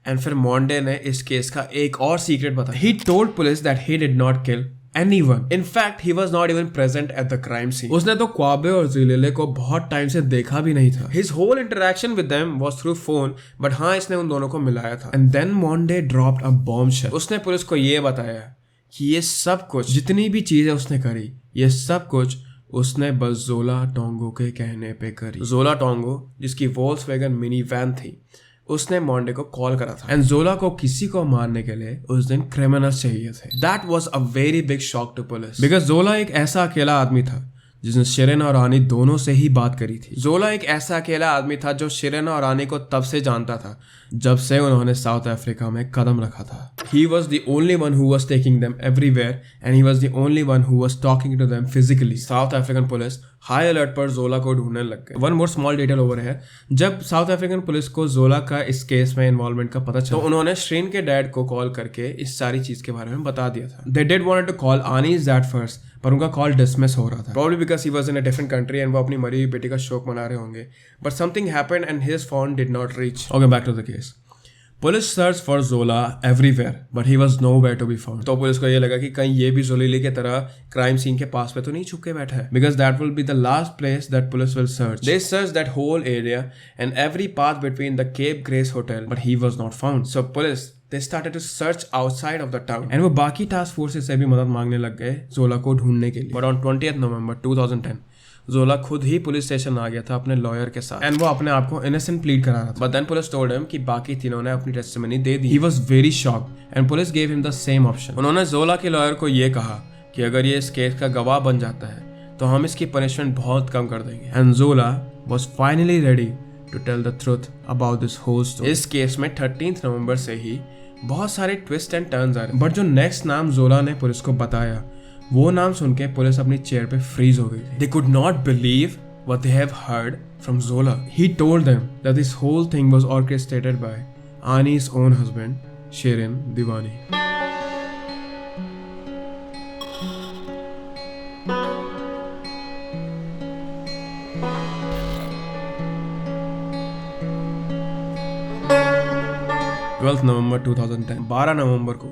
एंड फिर मोंडे ने इस केस का एक और सीक्रेट बताया। He told police that he did not kill anyone. In fact, he was not even present at the crime scene. उसने तो क्वाबे और जोलीले को बहुत टाइम से देखा भी नहीं था. His whole interaction with them was through phone, but हाँ इसने उन दोनों को मिलाया था. And then Monday dropped a bombshell. उसने पुलिस को ये बताया कि ये सब कुछ जितनी भी चीजें उसने करी ये सब कुछ उसने बस जोला टोंगो के कहने पे करी. जोला टोंगो जिसकी वोल्क्सवैगन मिनी वैन थी उसने मॉन्डे को कॉल करा था एंड जोला को किसी को मारने के लिए उस दिन क्रिमिनल्स चाहिए थे. That was a very big shock to police because Zola एक ऐसा अकेला आदमी था जिसने शिरेन और आनी दोनों से ही बात करी थी. जोला एक ऐसा अकेला आदमी था जो शिरेन और आनी को तब से जानता था जब से उन्होंने साउथ अफ्रीका में कदम रखा था. He was the only one who was taking them everywhere and he was the only one who was talking to them physically. South African police high alert पर जोला को ढूंढने लग गए. One more small detail over है. जब south African police को जोला का इस केस में इन्वॉल्वमेंट का पता चला तो उन्होंने श्रीन के डैड को कॉल करके इस सारी चीज के बारे में बता दिया था. They did wanted to call Ani's dad first पर उनका कॉल डिसमिस हो रहा था. Probably because he was in a different country and वो अपनी मरी हुई बेटी का शोक मना रहे होंगे. But something happened and his phone did not reach. Okay, back to the case. Police search for Zola everywhere but he was nowhere to be found. तो पुलिस को ये लगा कि कहीं ये भी जोलीले की तरह क्राइम सीन के पास पे तो नहीं छुप के बैठा है because that will be the last place that police will search. They search that whole area and every path between the Cape Grace hotel but he was not found. So police they started to search outside of the town and वो बाकी task forces से भी मदद मांगने लग गए जोला को ढूंढने के लिए. बट ऑन 20th November 2010 जोला खुद ही पुलिस स्टेशन आ गया था अपने लॉयर के साथ एंड वो अपने आप को इनोसेंट प्लीड करा रहा था. But then police told him कि बाकी तीनों ने अपनी टेस्टिमनी दे दी. He was very shocked and police gave him the same option. उन्होंने जोला के लॉयर को ये कहा कि अगर ये इस केस का गवाह बन जाता है तो हम इसकी पनिशमेंट बहुत कम कर देंगे. And Zola was finally ready to tell the truth about this whole story. इस केस में 13 नवंबर से ही बहुत सारे ट्विस्ट एंड टर्न्स आ रहे बट जो नेक्स्ट नाम जोला ने पुलिस को बताया वो नाम सुन के पुलिस अपनी चेयर पे फ्रीज हो गई थी. They could not believe what they have heard from Zola. He told them that this whole thing was orchestrated by Ani's own husband, Shirin Diwani. November 2010 12 नवंबर को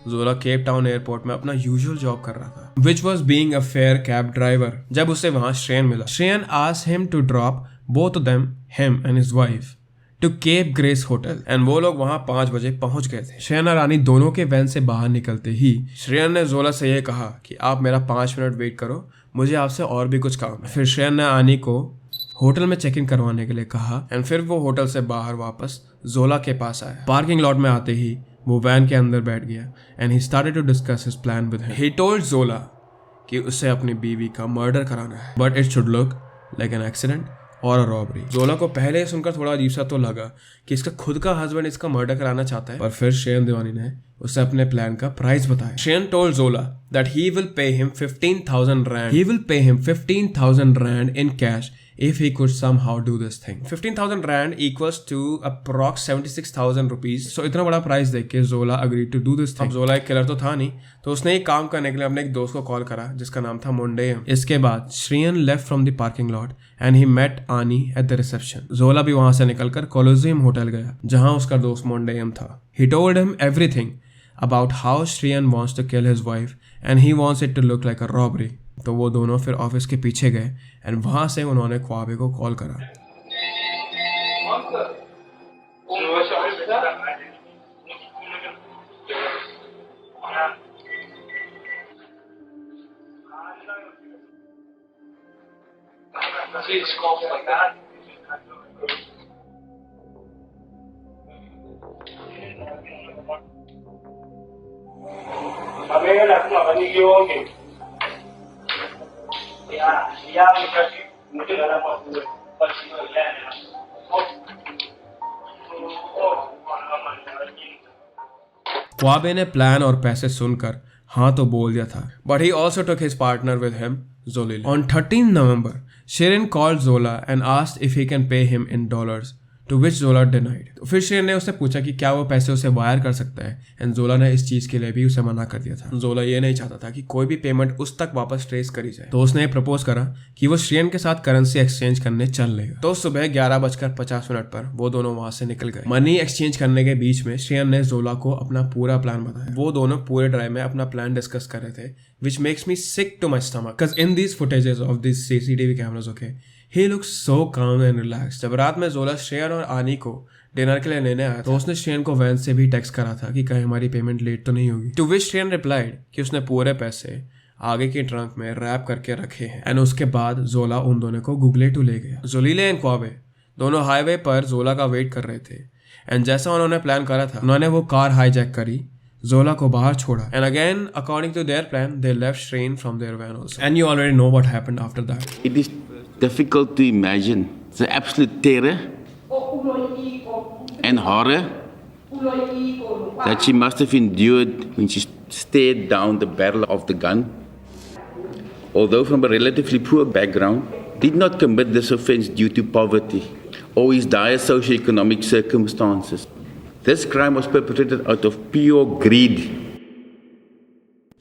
जोला केप टाउन एयरपोर्ट में अपना usual job कर रहा था, which was being a fair cab driver, जब उसे वहां श्रेयन मिला। Shrien asked him to drop both of them, him and his wife, to Cape Grace hotel, and वो लोग वहां 5 बजे पहुंच गए थे। श्रेयन और आनी दोनों के वैन से बाहर निकलते ही श्रेयन ने जोला से ये कहा कि आप मेरा 5 मिनट वेट करो, मुझे आपसे और भी कुछ काम है। फिर श्रेयन ने आनी को होटल में चेक इन करवाने के लिए कहा, एंड फिर वो होटल से बाहर वापस जोला के पास आया। पार्किंग लॉट में आते ही वो वैन के अंदर बैठ गया, and he started to discuss his plan with him. He told Zola कि उसे अपनी बीवी का मर्डर कराना है, but it should look like an accident और रॉबरी। जोला को पहले सुनकर थोड़ा अजीब सा तो लगा कि इसका खुद का हस्बैंड इसका मर्डर कराना चाहता है, पर फिर श्रेयन देवानी ने उसे अपने प्लान का प्राइस बताया। Shrien told Zola that he will pay him 15,000 rand. He will pay him 15,000 rand in cash if he could somehow do this thing. 15,000 rand equals to approx 76,000 rupees. So इतना बड़ा प्राइस देख के जोला agreed to do this thing. अब जोला एक killer तो था नहीं, तो उसने एक काम करने के लिए अपने एक दोस्त को कॉल करा जिसका नाम था मोंडेयम। इसके बाद Shreyan left from the parking lot and he met Ani at the reception. जोला भी वहां से निकलकर कोलोजियम होटल गया जहां उसका दोस्त मोंडेयम था। He told him everything about how Shreyan wants to kill his wife and he wants it to look like a robbery. तो वो दोनों फिर ऑफिस के पीछे गए एंड वहां से उन्होंने ख्वाबे को कॉल करा। ख्वाबे ने प्लान और पैसे सुनकर हाँ तो बोल दिया था, but he also took his partner with him, Xolile. On 13 November Shrien called Zola and asked if he can pay him in dollars, to which Zola denied. तो फिर श्रेयन ने उससे पूछा कि क्या वो पैसे उसे वायर कर सकता है, एंड जोला ने इस चीज के लिए भी उसे मना कर दिया था। जोला ये नहीं चाहता था कि कोई भी पेमेंट उस तक वापस ट्रेस करी जाए, तो उसने प्रपोज करा कि वो श्रेयन के साथ करेंसी एक्सचेंज करने चल लेगा। तो सुबह 11:50 पर वो दोनों वहां से निकल गए। मनी एक्सचेंज करने के बीच में श्रेयन ने जोला को अपना पूरा प्लान बताया। वो दोनों पूरे ड्राइव में अपना प्लान डिस्कस कर रहे थे, which makes me sick to my stomach because in these footages of these CCTV cameras, okay, he looks so calm and relaxed. जब रात में जोला श्रेयन और आनी को डिनर के लिए लेने आया तो उसने श्रेयन को वैन से भी टेक्स्ट करा था कि कहीं हमारी पेमेंट लेट तो नहीं होगी। टू विच श्रेयन रिप्लाइड कि उसने पूरे पैसे आगे के ट्रंक में रैप करके रखे हैं, एंड उसके बाद जोला उन दोनों को गुगलेटू ले गया। जोलीले एंड ख्वाबे दोनों हाईवे पर जोला का वेट कर रहे थे, एंड जैसा उन्होंने प्लान करा था उन्होंने वो कार हाईजैक करी, जोला को बाहर छोड़ा, and again according to their plan they left Shreyan from their van also, and you already know what happened after that. It is difficult to imagine the absolute terror and horror that she must have endured when she stared down the barrel of the gun. Although from a relatively poor background, did not commit this offense due to poverty or his dire socio-economic circumstances. This crime was perpetrated out of pure greed.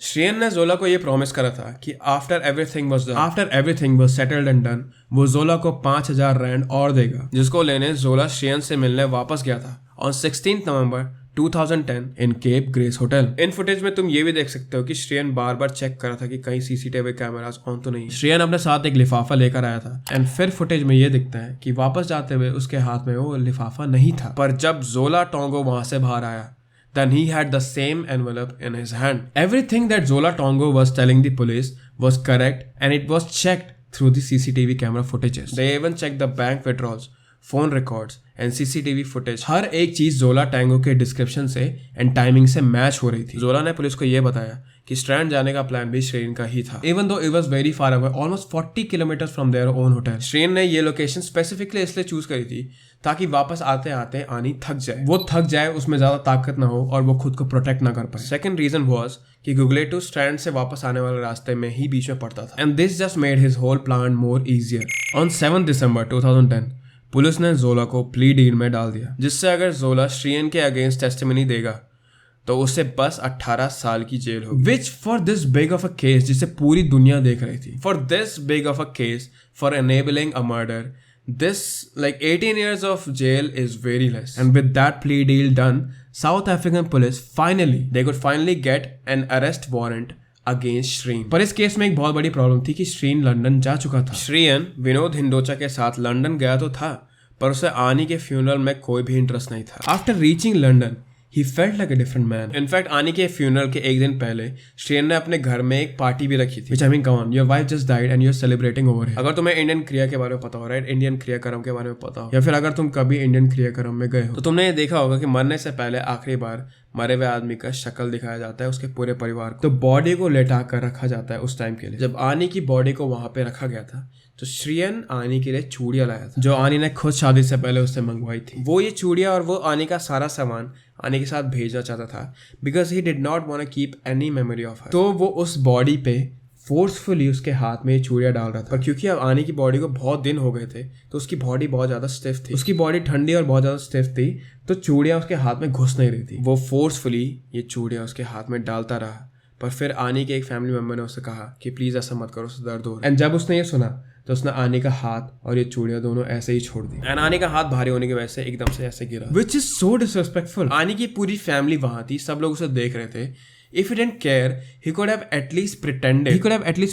Shreyan ने Zola को ये promise करा था कि after everything was settled and done, वो जोला को 5,000 Rand और देगा, जिसको लेने जोला श्रेयन से मिलने वापस गया था on 16 November 2010 in Cape Grace hotel. इन फुटेज में तुम ये भी देख सकते हो कि श्रेयन बार बार चेक कर रहा था कि कहीं सीसीटीवी कैमरास ऑन तो नहीं। श्रेयन अपने साथ एक लिफाफा लेकर आया था, एंड फिर फुटेज में ये दिखता है कि वापस जाते हुए उसके हाथ में वो लिफाफा नहीं था, पर जब जोला टोंगो वहां से बाहर आया then he had the same envelope in his hand. Everything that Zola Tongo was telling the police was correct, and it was checked through the CCTV camera footages. They even checked the bank withdrawals, phone records and CCTV footage. हर एक चीज जोला tango के description से and timing से match हो रही थी। जोला ने पुलिस को यह बताया कि स्ट्रैंड जाने का प्लान भी श्रेयन का ही था, even though it was very far away, almost 40 kilometre from their own hotel. Shreyan ने ये लोकेशन स्पेसिफिकली इसलिए चूज करी थी ताकि वापस आते आते आनी थक जाए, वो थक जाए, उसमें ज्यादा ताकत ना हो और वो खुद को प्रोटेक्ट ना कर पाए। सेकंड रीजन वाज कि गुगलेटू स्ट्रैंड से वापस आने वाले रास्ते में ही बीच में पड़ता था, and this just made his whole plan more easier. On 7 December 2010 police ने जोला को प्ली डील में डाल दिया, जिससे अगर जोला श्रेयन के अगेंस्ट टेस्टिमनी देगा तो उसे बस 18 साल की जेल होगी। Which for this big of a case जिसे पूरी दुनिया देख रही थी, for this big of a case for enabling a murder, this like 18 years of jail is very less. And with that plea deal done, South African police could finally get an arrest warrant against Shrien. पर इस case में एक बहुत बड़ी problem थी कि श्रीन London जा चुका था। श्रीन विनोद हिंदोचा के साथ लंदन गया तो था, पर उसे आनी के फ्यूनरल में कोई भी इंटरेस्ट नहीं था। After reaching London he felt like a different man. In fact, आनी के फ्यूनरल के एक दिन पहले श्रेयन ने अपने घर में एक पार्टी भी रखी थी। Which I mean, come on, your wife just died and you're celebrating over here. अगर तुम्हें इंडियन क्रिया के बारे में पता हो, राइट, इंडियन क्रियाक्रम के बारे में पता हो, या फिर अगर तुम कभी इंडियन क्रियाक्रम में गए हो तो तुमने ये देखा होगा कि मरने से पहले आखिरी बार मरे हुए आदमी का शक्ल दिखाया जाता है उसके पूरे परिवार को। तो बॉडी को लेटा कर रखा जाता है उस टाइम के लिए। जब आनी की बॉडी को वहां पे रखा गया था तो श्रेयन आनी के लिए चूड़ियां लाया था जो आनी ने खुद शादी से पहले उससे मंगवाई थी। वो ये चूड़ियां और वो आनी का सारा सामान आनी के साथ भेजना चाहता था because he did not want to keep any memory of her. तो वो उस बॉडी पे फोर्सफुली उसके हाथ में चूड़ियां डाल रहा था। पर क्योंकि अब आनी की बॉडी को बहुत दिन हो गए थे तो उसकी बॉडी बहुत ज्यादा स्टिफ थी। उसकी बॉडी ठंडी और बहुत ज्यादा स्टिफ थी तो चूड़ियां उसके हाथ में घुस नहीं रही थी। वो फोर्सफुली ये चूड़ियां उसके हाथ में डालता रहा। पर फिर आनी के एक फैमिली मेंबर ने उससे कहा कि प्लीज ऐसा मत करो, उससे दर्द हो रहा है। एंड जब उसने ये सुना तो उसने आनी का हाथ और ये चूड़ियां दोनों ऐसे ही छोड़ दी। एंड आनी का हाथ भारी होने की वजह से एकदम से ऐसे गिरा, विच इज सो डिसरिस्पेक्टफुल। आनी की पूरी फैमिली वहां थी, सब लोग उसे देख रहे थे। If he didn't care, he could have at least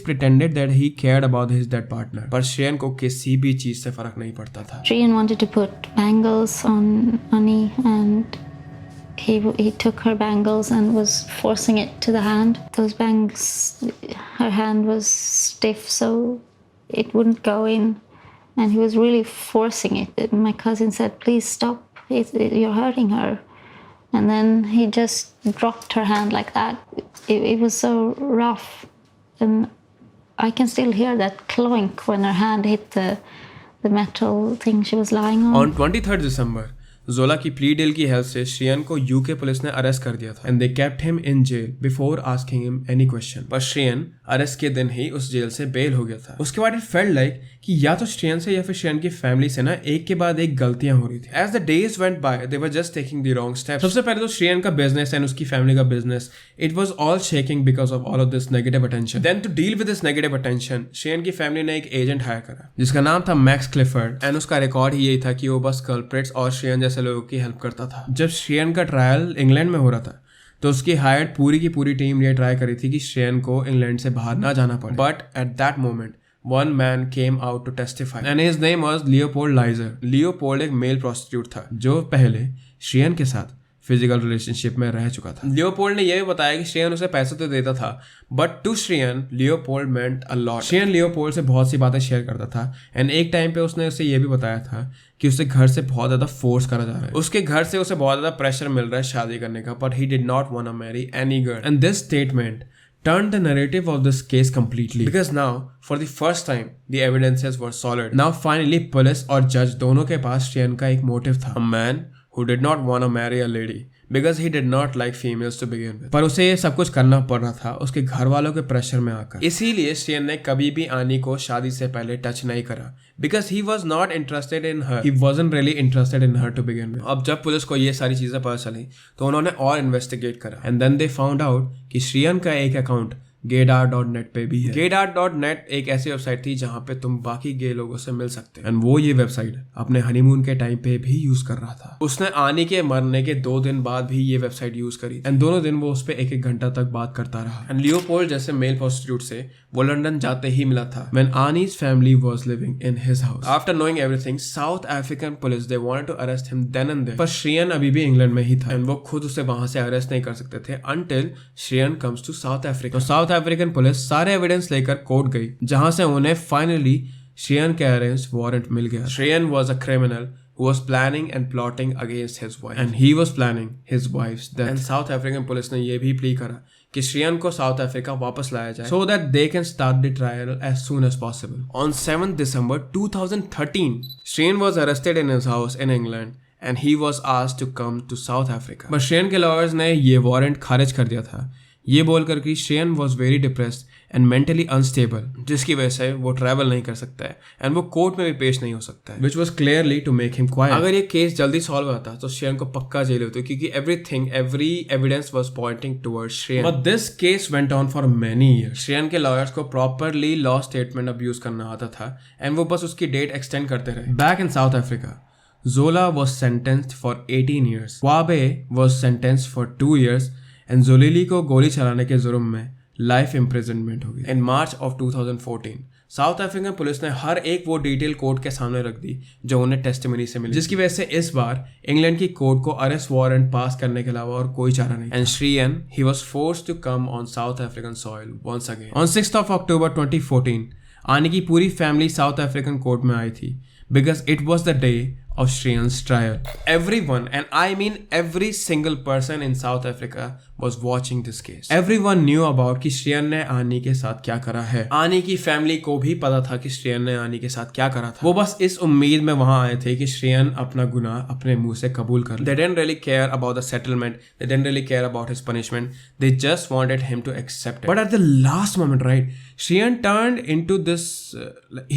pretended that he cared about his dead partner. पर श्रेयन को किसी भी चीज से फर्क नहीं पड़ता था। Shreyan wanted to put bangles on Ani and he took her bangles and was forcing it to the hand. Those bangs, her hand was stiff so it wouldn't go in and he was really forcing it. My cousin said, please stop, you're hurting her. And then he just dropped her hand like that. It was so rough. And I can still hear that clunk when her hand hit the metal thing she was lying on. On 23rd December, जोला की plea deal की help से श्रेयन को UK police ने arrest कर दिया था and they kept him in jail before asking him any question. पर श्रेयन अरेस्ट के दिन ही उस जेल से बेल हो गया था। उसके बाद इट फेल्ट लाइक कि या तो श्रेयन से या फिर श्रेयन की फैमिली से ना एक के बाद एक गलतियां हो रही थी। As the days went by they were just taking the wrong step. सबसे पहले तो श्रेयन का बिजनेस एंड उसकी फैमिली का business it was all shaking because of all of this negative attention. Then to deal with this negative attention Shrien की family ने एक agent higher करा जिसका नाम था मैक्स क्लिफर्ड एंड उसका रिकॉर्ड ही यही था कि वो बस कल्प्रिट्स और श्रेयन जैसे लोगों की हेल्प करता था। जब श्रेयन का ट्रायल इंग्लैंड में हो रहा था तो उसकी हायर्ड पूरी की पूरी टीम ये ट्राई करी थी कि श्रेयन को इंग्लैंड से बाहर ना जाना पड़े। But at that moment one man came out to testify and his name was Leopold Leiser. Leopold एक मेल प्रोस्टिट्यूट था जो पहले श्रेयन के साथ फिजिकल रिलेशनशिप में रह चुका था। लियोपोल्ड ने यह भी बताया कि श्रेयन उसे पैसे तो देता था but to Shrien Leopold meant a lot. Shrien Leopold से बहुत सी बातें शेयर करता था एंड एक टाइम पे उसने उसे यह भी बताया था कि उसे घर से बहुत ज्यादा फोर्स करा जा रहा है। उसके घर से उसे बहुत ज्यादा प्रेशर मिल रहा है शादी करने का but he did not want to marry any girl and this statement turned the narrative of this case completely because now for the first time the evidences were solid. Now finally police और judge दोनों के पास श्रेयन का एक motive था, a man who did not want to marry a lady because he did not like females to begin with. पर उसे ये सब कुछ करना पड़ रहा था उसके घर वालों के प्रेशर में आकर। इसीलिए श्रेयन ने कभी भी आनी को शादी से पहले टच नहीं करा because he was not interested in her. He wasn't really interested in her to begin with. अब जब पुलिस को ये सारी चीजें पता चली तो उन्होंने और इन्वेस्टिगेट करा and then they found out कि श्रेयन का एक अकाउंट gaydar.net पे भी है। gaydar.net एक ऐसी वेबसाइट थी जहां पे तुम बाकी गे लोगों से मिल सकते एंड वो ये वेबसाइट अपने हनीमून के टाइम पे भी यूज कर रहा था। उसने आनी के मरने के 2 दिन बाद भी ये वेबसाइट यूज करी एंड दोनों दिन वो उस पे 1-1 घंटा तक बात करता रहा। एंड लियोपोल्ड जैसे मेल प्रोस्टिट्यूट से वो लंदन जाते ही मिला था when Ani's family was living in his house. After knowing everything, South African police they wanted to arrest him then and there. पर श्रेयन अभी भी इंग्लैंड में ही था एंड वो खुद उसे वहां से अरेस्ट नहीं कर सकते थे until Shreyan comes to South Africa. तो साउथ अफ्रीकन पुलिस सारे एविडेंस लेकर कोर्ट गई जहां से उन्हें फाइनली श्रेयन के अरेस्ट वारंट मिल गया। Shreyan was a criminal who was planning and plotting against his wife and he was planning his wife's death. And South African police ने ये भी प्ली करा कि श्रेयन को साउथ अफ्रीका वापस लाया जाए so that they can start the trial as soon as possible. On 7th December 2013, Shreyan was arrested in his house in England and he was asked to come to South Africa. but Shreyan के lawyers ने ये warrant खारिज कर दिया था ये बोलकर कि Shreyan was very depressed and mentally unstable जिसकी वजह से वो ट्रैवल नहीं कर सकता है एंड वो कोर्ट में भी पेश नहीं हो सकता है which was clearly to make him quiet. अगर ये केस जल्दी सॉल्व होता तो श्रेयन को पक्का जेल होती क्योंकि every evidence was pointing towards Shreyan. But this case went on for many years. Shreyan के लॉयर्स को प्रॉपरली लॉ स्टेटमेंट अब यूज करना आता था एंड वो बस उसकी डेट एक्सटेंड करते रहे। Back in south Africa Zola was sentenced for 18 years. Kwabe was sentenced for 2 years and Zolili को गोली चलाने के जुर्म में लाइफ इम्प्रिजनमेंट हो गई. In March of 2014, south African police ने हर एक वो डिटेल कोर्ट के सामने रख दी जो उन्हें टेस्टिमनी से मिली, जिसकी वजह से इस बार इंग्लैंड की कोर्ट को अरेस्ट वारंट पास करने के अलावा और कोई चारा नहीं. And Shrien he was forced to come on South African soil once again. On 6th of October 2014 आनी की पूरी फैमिली साउथ अफ्रीकन कोर्ट में आई थी because it was the day of Shriyan's trial. Everyone, and I mean every single person in South Africa was watching this case. Everyone knew about कि श्रेयन ने आनी के साथ क्या करा है. आनी की फैमिली को भी पता था कि श्रेयन ने आनी के साथ क्या करा था. वो बस इस उम्मीद में वहां आए थे कि श्रेयन अपना गुनाह अपने मुंह से कबूल कर ले. They didn't really care about the settlement. They didn't really care about his punishment. They just wanted him to accept it. But at the last moment, right, Shriyan turned into this.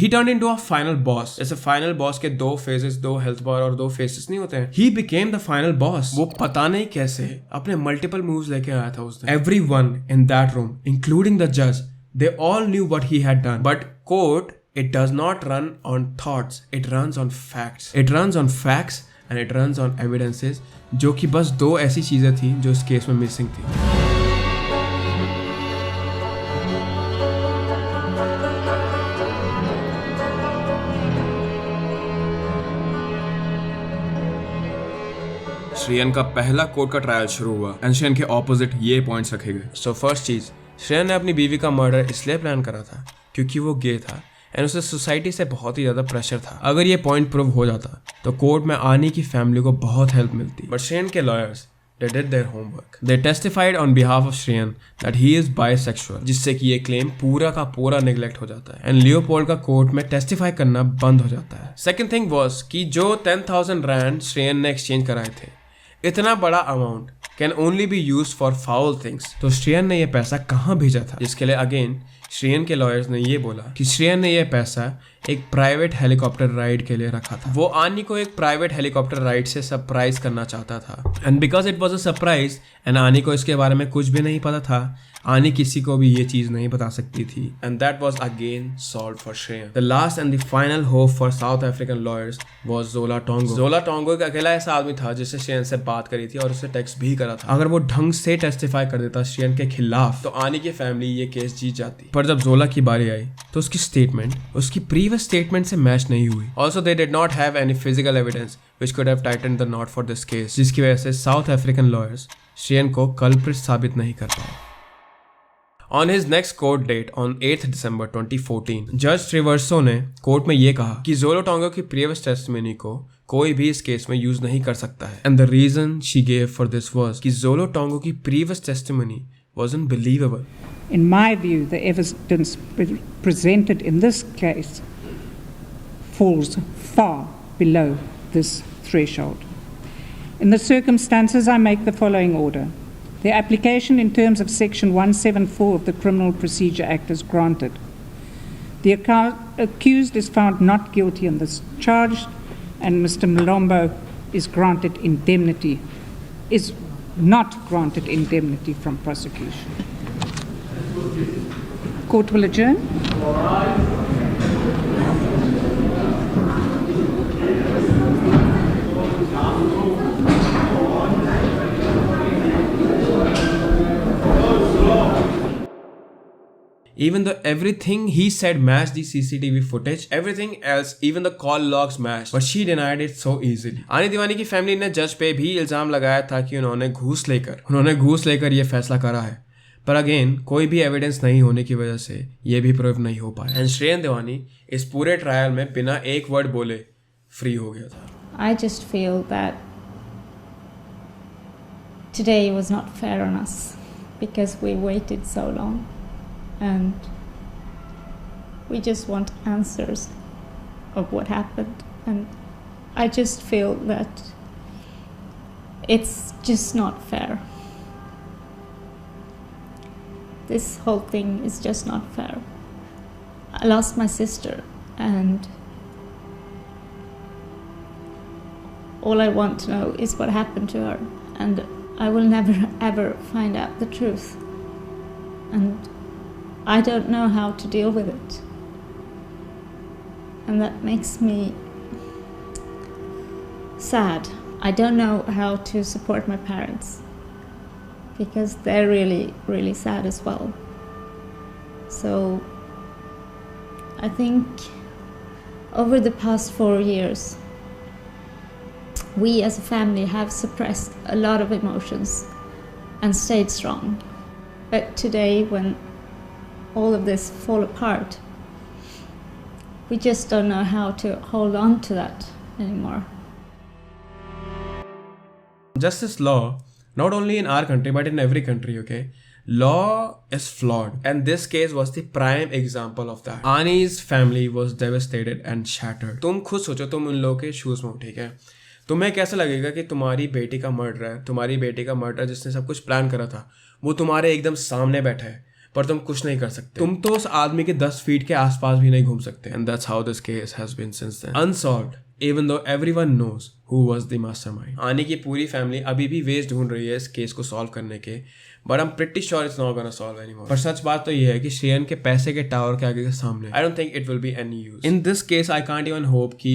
He turned into a final boss. जैसे final boss के दो phases, दो health bar और दो faces नहीं होते हैं. He became the final boss. वो पता नहीं कैसे अपने multiple moves लेके आया था उस दिन. Everyone in that room, including the judge, they all knew what he had done. But court, it does not run on thoughts. It runs on facts. It runs on facts and it runs on evidences. जो कि बस दो ऐसी चीजें थी जो इस case में मिसिंग थी. श्रेयन का पहला कोर्ट का ट्रायल शुरू हुआ एंड श्रेयन के ऑपोजिट ये पॉइंट्स रखे गए. सो फर्स्ट चीज, श्रेयन ने अपनी बीवी का मर्डर इसलिए प्लान करा था क्योंकि वो गे था एंड उसे सोसाइटी से बहुत ही ज्यादा प्रेशर था. अगर ये पॉइंट प्रूव हो जाता तो कोर्ट में आनी की फैमिली को बहुत हेल्प मिलती. बट श्रेयन के lawyers, they did their homework. They testified on behalf of Shriyan that he is bisexual, जिससे कि ये क्लेम पूरा का पूरा नेग्लेक्ट हो जाता है एंड लियोपोल्ड का कोर्ट में टेस्टिफाई करना बंद हो जाता है. सेकंड थिंग वाज कि जो 10,000 रैंड श्रेयन ने एक्सचेंज कराए थे, इतना बड़ा amount can only B use for foul things. तो श्रेयन ने ये पैसा कहाँ भेजा था, जिसके लिए अगेन श्रेयन के लॉयर्स ने ये बोला कि श्रेयन ने ये पैसा एक प्राइवेट हेलीकॉप्टर राइड के लिए रखा था. वो आनी को एक प्राइवेट हेलीकॉप्टर राइड से सरप्राइज करना चाहता था and because it was a surprise and आनी को इसके बारे में कुछ भी नहीं पता था, आनी किसी को भी ये चीज नहीं बता सकती थी and that was again solve for Shreyan. The last and the final hope for south African lawyers was जोला टोंगो. जोला टोंगो एक अकेला ऐसा आदमी था जिससे श्रेयन से बात करी थी और उससे टेक्स्ट भी करा था. अगर वो ढंग से टेस्टिफाई कर देता श्रेयन के खिलाफ तो आनी की फैमिली ये केस जीत जाती. पर जब जोला की बारी आई तो उसकी स्टेटमेंट उसकी प्रीवियस स्टेटमेंट से मैच नहीं हुई. Also they did not have any physical evidence which could have tightened the knot for this case, जिसकी वजह से साउथ अफ्रीकन लॉयर्स श्रेयन को कल्प्रिट साबित नहीं कर पाए. On his next court date on 8th December 2014, जज ट्रिवर्सो ने कोर्ट में ये कहा कि जोलो टोंगो की प्रीवियस टेस्टिमनी को कोई भी इस केस में यूज नहीं कर सकता है. And the reason she gave for this was कि जोलो टोंगो की previous testimony wasn't believable. In my view, the evidence presented in this case falls far below this threshold. In the circumstances, I make the following order. The application in terms of Section 174 of the Criminal Procedure Act is granted. The accused is found not guilty on this charge, and Mr. Mlombo is not granted indemnity from prosecution. Court will adjourn. Even though everything he said matched the CCTV footage, everything else, even the call logs matched, but she denied it so easily. आनी दीवानी की family ने जज पे भी इल्जाम लगाया था कि उन्होंने घूस लेकर ये फैसला करा है. पर अगेन कोई भी एविडेंस नहीं होने की वजह से ये भी प्रूव नहीं हो पाया. एंड श्रेयन दीवानी इस पूरे ट्रायल में बिना एक वर्ड बोले फ्री हो गया था. I just feel that today was not fair on us because we waited so long. And we just want answers of what happened, and I just feel that it's just not fair. This whole thing is just not fair. I lost my sister, and all I want to know is what happened to her, and I will never ever find out the truth. And I don't know how to deal with it. And that makes me sad. I don't know how to support my parents because they're really, really sad as well. So I think over the past 4 years, we as a family have suppressed a lot of emotions and stayed strong. But today, when all of this fall apart, we just don't know how to hold on to that anymore. Justice law, not only in our country but in every country, okay? Law is flawed, and this case was the prime example of that. Ani's family was devastated and shattered. तुम खुद सोचो, तुम उन लोगों के shoes में हो, ठीक है? तुम्हें कैसा लगेगा कि तुम्हारी बेटी का मर्डर है, तुम्हारी बेटी का मर्डर जिसने सब कुछ प्लान करा था, वो तुम्हारे एकदम सामने बैठा है, पर तुम कुछ नहीं कर सकते. तुम तो उस आदमी के 10 फीट के आसपास भी नहीं घूम सकते. And that's how this case has been since then. Unsolved, even though everyone knows who was the mastermind. आनी की पूरी फैमिली अभी भी वेज ढूंढ रही है इस केस को सॉल्व करने के, but I'm pretty sure it's not gonna solve anymore. पर सच बात तो ये है कि श्रेयन के पैसे के टावर के आगे के सामने I don't think it will be any use. In this case, I can't even hope कि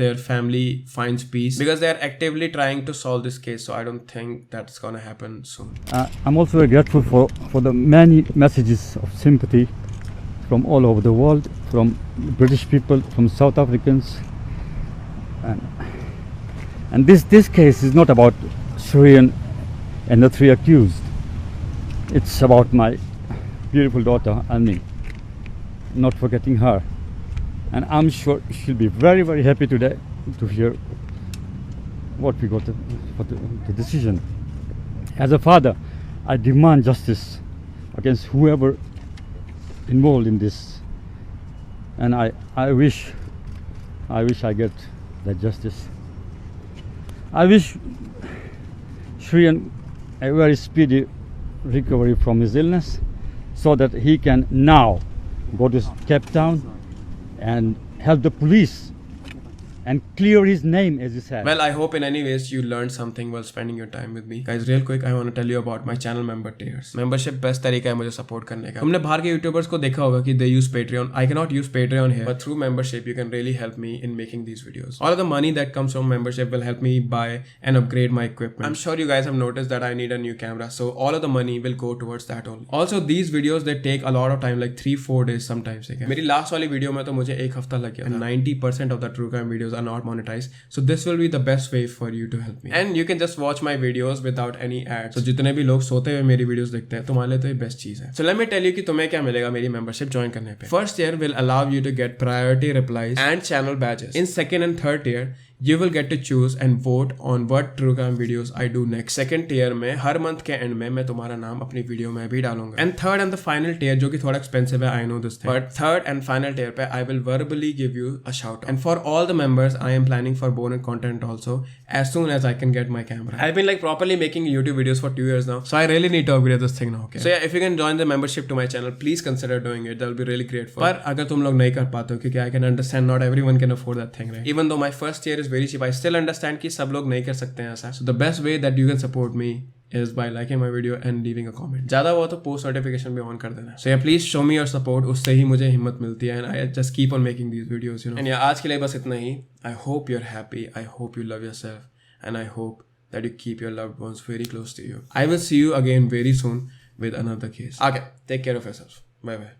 their family finds peace because they are actively trying to solve this case. So I don't think that's gonna happen soon. I'm also very grateful for the many messages of sympathy from all over the world, from British people, from South Africans, and this case is not about Shreyan and the 3 accused. It's about my beautiful daughter Annie, not forgetting her, and I'm sure she'll be very, very happy today to hear what we got for the decision. As a father, I demand justice against whoever involved in this, and I wish I get that justice. I wish Shreyan a very speedy recovery from his illness so that he can now go to Cape Town and help the police and clear his name, as you said. Well, I hope in any ways you learned something while spending your time with me. Guys, real quick, I want to tell you about my channel member tiers. Membership best तरीका है मुझे support करने का. तुमने बाहर के YouTubers को देखा होगा कि they use Patreon. I cannot use Patreon here, but through membership you can really help me in making these videos. All of the money that comes from membership will help me buy and upgrade my equipment. I'm sure you guys have noticed that I need a new camera, so all of the money will go towards that only. Also, these videos they take a lot of time, like 3-4 days sometimes. मेरी last वाली video में तो मुझे 1 हफ्ता लग गया. 90% of the true crime videos are not monetized. So this will be the best way for you to help me. And you can just watch my videos without any ads. So जितने भी लोग सोते हुए मेरी videos देखते हैं, तुम्हारे लिए तो ये बेस्ट चीज है. So let me tell you कि तुम्हें क्या मिलेगा मेरी मेंबरशिप ज्वाइन करने पे. First tier will allow you to get priority replies and channel badges. In second and third tier, you will get to choose and vote on what true crime videos I do next. Second tier में हर month के end में मैं तुम्हारा नाम अपनी video में भी डालूंगा. And third and the final tier जो कि थोड़ा expensive है, I know this thing, but third and final tier पे I will verbally give you a shout out. And for all the members, I am planning for bonus content also as soon as I can get my camera. I've been like properly making YouTube videos for 2 years now, so I really need to upgrade this thing now. Okay. So yeah, if you can join the membership to my channel, please consider doing it. That'll be really grateful. पर अगर तुम लोग नहीं कर पाते हो, क्योंकि I can understand not everyone can afford that thing, right? Even though my first tier is very cheap, I still understand कि सब लोग नहीं कर सकते हैं ऐसा. So the best way that you can support me is by liking my video and leaving a comment. ज़्यादा हुआ तो post notification भी on कर देना. So yeah, please show me your support. उससे ही मुझे हिम्मत मिलती है, and I just keep on making these videos, you know. And yeah, आज के लिए बस इतना ही. I hope you're happy. I hope you love yourself, and I hope that you keep your loved ones very close to you. I will see you again very soon with another case. Okay, take care of yourself. Bye bye.